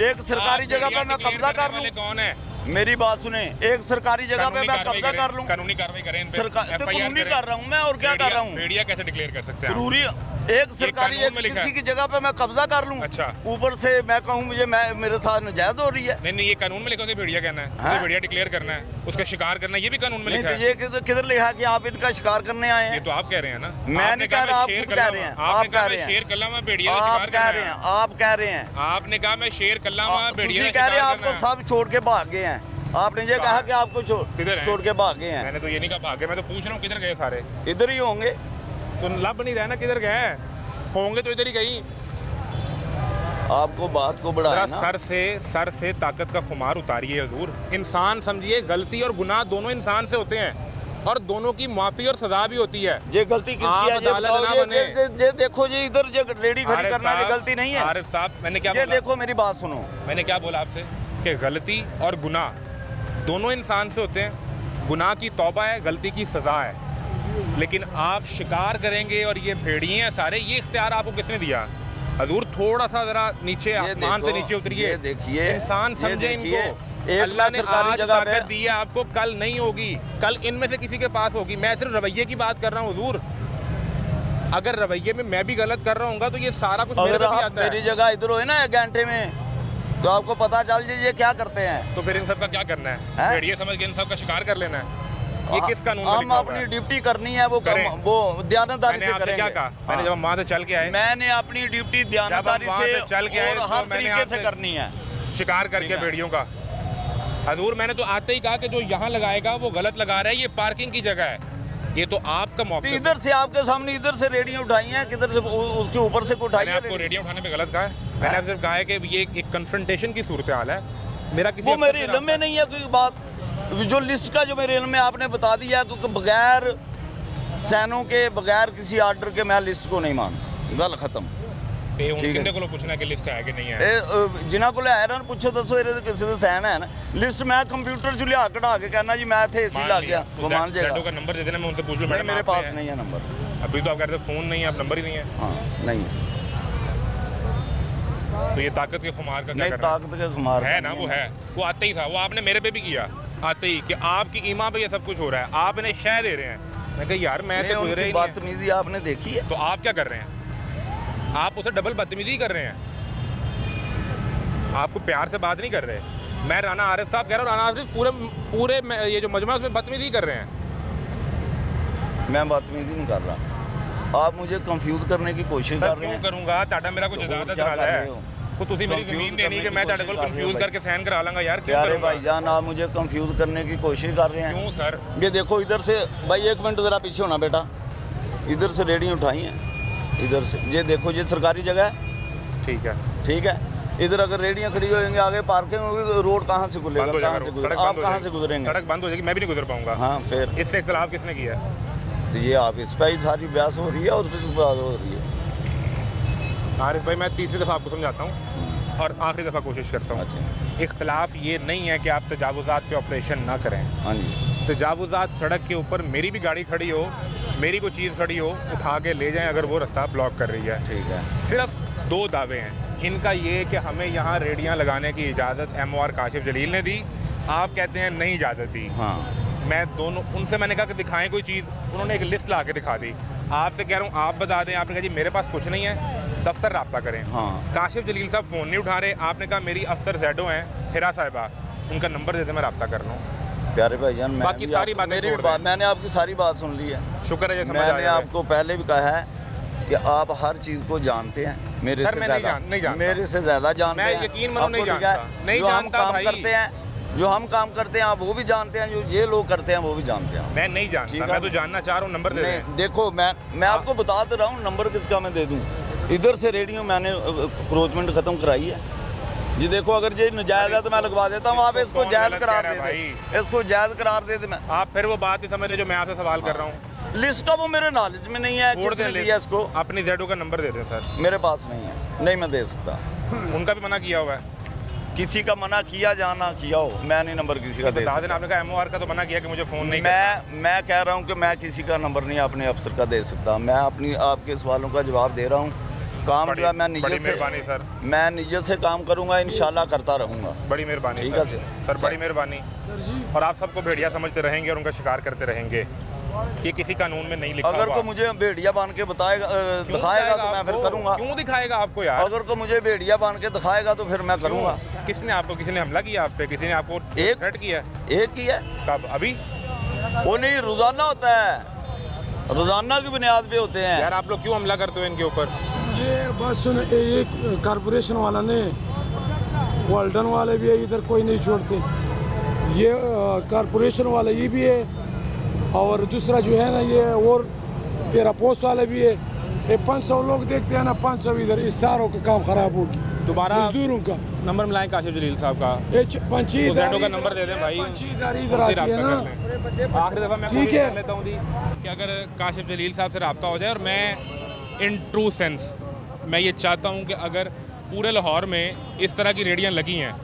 एक सरकारी जगह पर मैं कब्जा कर लूँ। कौन है? मेरी बात सुने, एक सरकारी जगह पे मैं कब्जा कर लूँ। कानूनी कार्रवाई करें इन पे। सरकार तो कानूनी कर रहा हूँ मैं, और क्या कर रहा हूँ? भेड़िया कैसे डिक्लेयर कर सकते हैं? जरूरी एक सरकारी कानून में लिखा किसी है। की जगह पे मैं कब्जा कर लूँ, अच्छा। ऊपर से मैं कहूँ मुझे मेरे साथ नाजायज हो रही है। नहीं ये कानून में लिखा है भेड़िया कहना है, हाँ? भेड़िया डिक्लेयर करना है, उसका शिकार करना है, ये भी कानून में नहीं लिखा तो है। ये किधर लिखा है कि आप इनका शिकार करने आए ये हैं? तो आप कह रहे हैं ना। मैं नहीं कह रहा, आप खुद कह रहे हैं, आप कह रहे हैं। शेर कल्ला में भेड़िया का आप शिकार कह करना रहे है। हैं, आप कह रहे हैं। आपने कहा मैं शेर कल्ला में भेड़िया तुसी का कह रहे हैं शिकार आपको करना है। सब छोड़ के भाग गए हैं। आपने ये कहा कि आपको किधर हैं? छोड़ के भाग गए हैं। मैंने तो ये नहीं कहा भागे, मैं तो पूछ रहा हूँ किधर गए सारे? इधर ही होंगे तो लब नहीं रहा ना किधर गए होंगे, तो इधर ही गई। आपको बात को बढ़ाया ना। सर से ताकत का खुमार उतारिए हजूर। इंसान समझिए गलती और गुनाह दोनों इंसान से होते हैं, और दोनों की माफी और सजा भी होती है। ये गलती किसकी है? ये बताओ। ये देखो जी इधर जो रेडी खड़ी करना ये गलती नहीं है। आरिफ साहब मैंने क्या ये बोला? देखो मेरी बात सुनो, मैंने क्या बोला आपसे कि गलती और गुनाह दोनों इंसान से होते हैं। गुनाह की तौबा है, गलती की सज़ा है। लेकिन आप शिकार करेंगे और ये भेड़िए हैं सारे, ये इख्तियार आपको किसने दिया? हजूर थोड़ा सा जरा नीचे आसमान से नीचे उतरिए, देखिए इंसान समझे इनको। एक अल्लाह ने सरकारी आज जगह पे ताकत दी है आपको, कल नहीं होगी, कल इनमें से किसी के पास होगी। मैं सिर्फ रवैये की बात कर रहा हूँ हजूर। अगर रवैये में मैं भी गलत कर रहा हूँ तो ये सारा कुछ मेरे अगर पे भी आप आता है। मेरी जगह इधर हो ना एक घंटे में, तो आपको पता चल जाए ये क्या करते हैं। तो फिर इन सब का क्या करना है? भेड़िए समझ के इन सब का शिकार कर लेना है? ये किस कानून में हम लिखा हुआ अपनी है? ड्यूटी करनी है, वो दयानतदारी मैंने से आपसे करेंगे। क्या कहा? मैंने जब हम वहाँ से चल के आए, मैंने अपनी ड्यूटी दयानतदारी वहाँ से से चल के आए और तो हर मैंने तरीके से आपसे करनी है। शिकार करके भेड़ियों का। हजूर मैंने तो आते ही कहा कि जो यहाँ लगाएगा वो गलत लगा रहा है, ये पार्किंग की जगह है। ये तो आपका तो मौका। इधर से आपके सामने इधर से रेडियां उठाई हैं, किधर से उसके ऊपर से उठाई मैंने है आपको रेडियो उठाने पे गलत कहा है? मैंने सिर्फ कहा है कि ये एक कन्फ्रंटेशन की सूरत हाल है। मेरा किसी वो अफसर मेरे से इल्म में नहीं है कोई बात। जो लिस्ट का जो मेरे इल्म में आपने बता दिया, क्योंकि बगैर सैनों के, बगैर किसी आर्डर के मैं लिस्ट को नहीं मानता। गल खत्म। ते हुण ठीक है। किंदे कोलों पुछना कि लिस्ट है कि नहीं है? जिन्हों को है ना पूछो, दसो ये किसी का सैन है ना लिस्ट। मैं कंप्यूटर च लिया कढ़ा के कहना जी मैं थे एसी ला गया, वो मान जाएगा। का नंबर दे देना, मैं उनसे पूछ लूं। नहीं, मैडम मेरे आप पास हैं? नहीं है नंबर। अभी तो आप कह रहे थे फ़ोन नहीं है, आप नंबर ही नहीं है। हाँ नहीं, तो ये ताकत के खुमार का क्या नहीं करना ताकत के खुमार है ना? वो है, वो आते ही था, वो आपने मेरे पे भी किया आते ही कि आपकी ईमा पे ये सब कुछ हो रहा है, आप इन्हें शह दे रहे हैं। मैं कहा यार मैं तो गुजरे ही नहीं है। बदतमीजी आपने देखी है। तो आप क्या कर रहे हैं? आप उसे डबल बदतमीजी कर रहे हैं। आपको प्यार से बात नहीं कर रहे। मैं राना आरिफ साहब कह रहा हूँ, राना आरिफ पूरे ये जो मजमा उसमें बदतमीजी कर रहे हैं। मैं बदतमीजी नहीं कर रहा, आप मुझे कंफ्यूज करने की कोशिश कर रहे क्यों हैं। करूंगा? ਤੁਹਾਡਾ ਮੇਰਾ ਕੋਈ ਜ਼ਿਆਦਾ क्या ਸਵਾਲ कर है रहे हो? को ਤੁਸੀਂ ਮੇਰੀ Confuse ਜ਼ਮੀਨ देनी कि करने मैं की ਤੁਹਾਡੇ ਕੋਲ कोशिश कर रहे हो कंफ्यूज भाई। करके साइन करा लांगा यार? क्यों प्यारे करूंगा? भाईजान, आप मुझे कंफ्यूज करने की कोशिश कर रहे हैं। क्यों सर? ये देखो इधर से, भाई एक मिनट ज़रा पीछे होना बेटा। इधर से रेडियाँ उठाई हैं, इधर से। ये देखो ये सरकारी जगह है, ठीक है, ठीक है। इधर अगर रेडियाँ खड़ी होंगी, आगे पार्किंग होगी, रोड कहाँ से खुलेगा? बंद हो कहाँ जाएगा से रोड, गुजरेगा? सड़क आप बंद हो कहाँ से जाएगी। गुजरेंगे? सड़क बंद हो जाएगी, मैं भी नहीं गुजर पाऊंगा। हाँ फिर इससे इख्तिलाफ किसने किया है? ये आप इस पर ही सारी बहस हो रही है और फिर बात हो रही है। आरिफ भाई, मैं तीसरी दफ़ा आपको समझाता हूँ और आखिरी दफ़ा कोशिश करता हूँ। अच्छा, इख्तिलाफ ये नहीं है कि आप तजावुज़ात पे ऑपरेशन ना करें। हाँ जी। तजावुज़ात सड़क के ऊपर मेरी भी गाड़ी खड़ी हो, मेरी कोई चीज़ खड़ी हो, उठा के ले जाएं अगर वो रास्ता ब्लॉक कर रही है। ठीक है। सिर्फ दो दावे हैं इनका, ये कि हमें यहाँ रेडियाँ लगाने की इजाज़त MOR काशिफ जलील ने दी, आप कहते हैं नहीं इजाज़त दी। हाँ, मैं दोनों उनसे मैंने कहा कि दिखाएं कोई चीज़, उन्होंने एक लिस्ट ला के दिखा दी। आपसे कह रहा हूँ आप बता दें, आपने कहा जी मेरे पास कुछ नहीं है, दफ्तर रब्ता करें। हाँ। काशिफ जलील साहब फ़ोन नहीं उठा रहे, आपने कहा मेरी अफसर जैडो हैं हिरा साहिबा, उनका नंबर देते मैं रब्ता कर लूँ। प्यारे भाईजान, मैं बाकी भी सारी आप- बातें मेरी छोड़ भी दें। बात, मैंने आपकी सारी बात सुन ली है। शुक्र है ये समझ मैंने आया है। आपको पहले भी कहा है कि आप हर चीज़ को जानते हैं मेरे सर, से मैं नहीं ज़्यादा। जानता। मेरे से ज़्यादा जानते मैं हैं। यकीन मानो नहीं आपको लिखा है, जानता। नहीं जो हम जानता काम भाई। करते हैं, जो हम काम करते हैं आप वो भी जानते हैं, जो ये लोग करते हैं वो भी जानते हैं। मैं नहीं जानता, ठीक है। मैं तो जानना चाह रहा हूँ, नंबर दे दें। नहीं, देखो मैं आपको बता तो रहा हूँ, नंबर किसका मैं दे दूँ। इधर से रेडियो मैंने क्रोचमेंट ख़त्म कराई है जी। देखो अगर ये नजायज़ है तो मैं लगवा देता हूँ, आप इसको कौन जायज़ गलत करार कह दे रहा है दें, इसको जायज़ करार दे दे। मैं आप फिर वो बात ही समझ रहे जो मैं आपसे सवाल कर रहा हूँ। लिस्ट का वो मेरे नॉलेज में नहीं है, छोड़ किसने दें दिया लिस्ट। इसको, अपनी जेडो का नंबर दे दें सर। मेरे पास नहीं है, नहीं मैं दे सकता। उनका भी मना किया हुआ है। किसी का मना किया जाना किया हो, मैं नहीं नंबर किसी का दे बता देना, सकता। आपने कहा MOR का तो मना किया कि मुझे फ़ोन नहीं करना। मैं कह रहा हूँ कि मैं किसी का नंबर नहीं अपने अफसर का दे सकता। मैं अपनी आपके सवालों का जवाब दे रहा हूँ। काम जो है मैं बड़ी निजे मेहरबानी सर, से, मैं निजे से काम करूँगा, इंशाल्लाह करता रहूँगा। बड़ी मेहरबानी ठीक सर। है सर बड़ी मेहरबानी। और आप सबको भेड़िया समझते रहेंगे और उनका शिकार करते रहेंगे, ये किसी कानून में नहीं लिखा अगर हुआ। को मुझे भेड़िया बांध के बताएगा क्यों दिखाएगा तो मैं फिर आपको? करूँगा। क्यों दिखाएगा आपको यार? अगर को मुझे भेड़िया बांध के दिखाएगा तो फिर मैं करूँगा। किसने आपको, किसी ने हमला किया आप पे? किसी ने आपको थ्रेट किया? एक ही है। कब? अभी? वो नहीं, रोजाना होता है, रोजाना की बुनियाद पे होते हैं। यार आप लोग क्यों हमला करते हो इनके ऊपर? ये बस सुन, एक कारपोरेशन वाला ने, वाल्डन वाले भी है, इधर कोई नहीं छोड़ते। ये कारपोरेशन वाला ये भी है, और दूसरा जो है ना ये और तेरा पोस्ट वाले भी है। ये 500 लोग देखते हैं ना, 500 इधर, इस सारों का काम खराब होगी। दोबारा मजदूरों का नंबर मिलाएं काशिफ जलील साहब का। ये तो पंचीदारी जेडो का नंबर दे दें भाई, पंचीदारी इधर उनसे आती है रब्ता ना। कर लें। आखिरी दफ़ा मैं ठीक कोशिश है। कर लेता हूँ जी कि अगर काशिफ जलील साहब से रब्ता हो जाए, और मैं इन ट्रू सेंस मैं ये चाहता हूँ कि अगर पूरे लाहौर में इस तरह की रेडियाँ लगी हैं,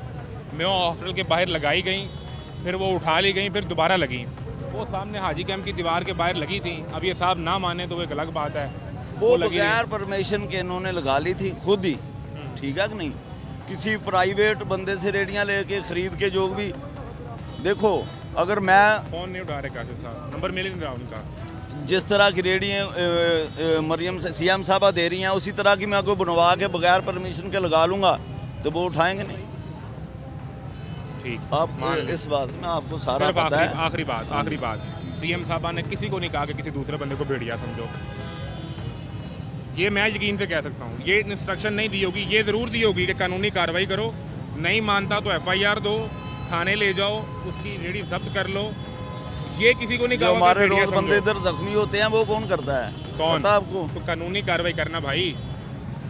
मेयो हॉस्पिटल के बाहर लगाई गई, फिर वो उठा ली गई, फिर दोबारा लगी, वो सामने हाजी कैंप की दीवार के बाहर लगी थी। अब ये साहब ना माने तो वो एक अलग बात है। वो लगी बगैर परमिशन के इन्होंने लगा ली थी खुद ही, ठीक है कि नहीं। किसी प्राइवेट बंदे से रेडियाँ लेके खरीद के, जो भी देखो, अगर मैं फ़ोन नहीं उठा रहे काशिफ साहब, नंबर मिल नहीं रहा उनका। जिस तरह की रेडियाँ मरियम से CM साहबा दे रही हैं, उसी तरह की मैं कोई बनवा के बगैर परमिशन के लगा लूँगा तो वो उठाएंगे नहीं। ठीक, आप मान लें। इस बात में आपको सारा सिर्फ पता है। आखिरी बात, CM साहबा ने किसी को नहीं कहा कि किसी दूसरे बंदे को भेड़िया समझो। ये मैं यकीन से कह सकता हूँ, ये इंस्ट्रक्शन नहीं दी होगी, ये ज़रूर दी होगी कि कानूनी कार्रवाई करो, नहीं मानता तो FIR दो, थाने ले जाओ, उसकी रेडी जब्त कर लो। ये किसी को नहीं जो कहा हमारे भेड़िया रोज बंदे समझो। इधर जख्मी होते हैं वो कौन करता है? कौन? पता आपको? तो कानूनी कार्रवाई करना भाई,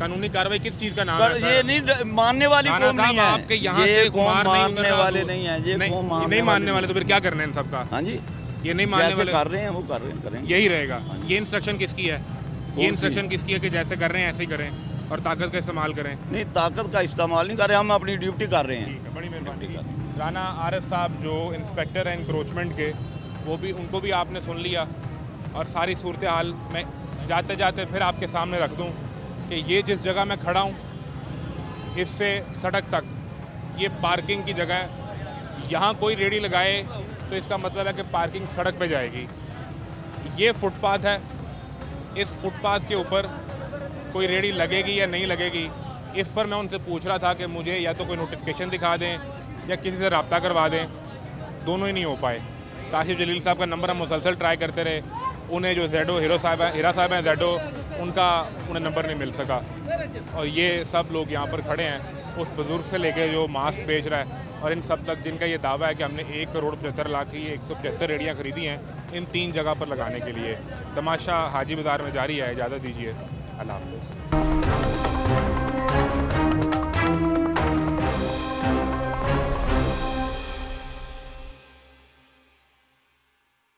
कानूनी कार्रवाई किस चीज का नाम है? ये नहीं मानने वाली राणा कौन नहीं साहब, आपके है, यहाँ ये से कौन कुमार नहीं मानने उतरना वाले तो- नहीं है, ये नहीं, कौन नहीं मानने वाले तो फिर क्या करना है इन सबका? हाँ जी, ये नहीं मानने जैसे वाले कर रहे हैं वो कर रहे हैं, करें। यही रहेगा। ये इंस्ट्रक्शन किसकी है? कौन ये सी? इंस्ट्रक्शन किसकी है कि जैसे कर रहे हैं ऐसे ही करें और ताकत का इस्तेमाल करें? नहीं, ताकत का इस्तेमाल नहीं कर रहे, हम अपनी ड्यूटी कर रहे हैं। ठीक है, बड़ी मेहरबानी। राणा आरएस साहब जो इंस्पेक्टर हैं इंक्रोचमेंट के, वो भी, उनको भी आपने सुन लिया और सारी सूरत हाल मैं जाते जाते फिर आपके सामने रख दूं कि ये जिस जगह मैं खड़ा हूं इससे सड़क तक ये पार्किंग की जगह है। यहाँ कोई रेडी लगाए तो इसका मतलब है कि पार्किंग सड़क पे जाएगी। ये फुटपाथ है, इस फुटपाथ के ऊपर कोई रेडी लगेगी या नहीं लगेगी, इस पर मैं उनसे पूछ रहा था कि मुझे या तो कोई नोटिफिकेशन दिखा दें या किसी से रब्ता करवा दें। दोनों ही नहीं हो पाए। काशिफ जलील साहब का नंबर हम मुसलसल ट्राई करते रहे, उन्हें जो ज़ेडो हीरा साहब हैं ज़ेडो, उनका उन्हें नंबर नहीं मिल सका। और ये सब लोग यहाँ पर खड़े हैं, उस बुज़ुर्ग से लेके जो मास्क बेच रहा है और इन सब तक जिनका ये दावा है कि हमने 1,75,00,000 की 175 रेडियाँ खरीदी हैं इन 3 जगह पर लगाने के लिए। तमाशा हाजी बाज़ार में जारी है। इजाज़त दीजिए, अल्लाह हाफ़िज़।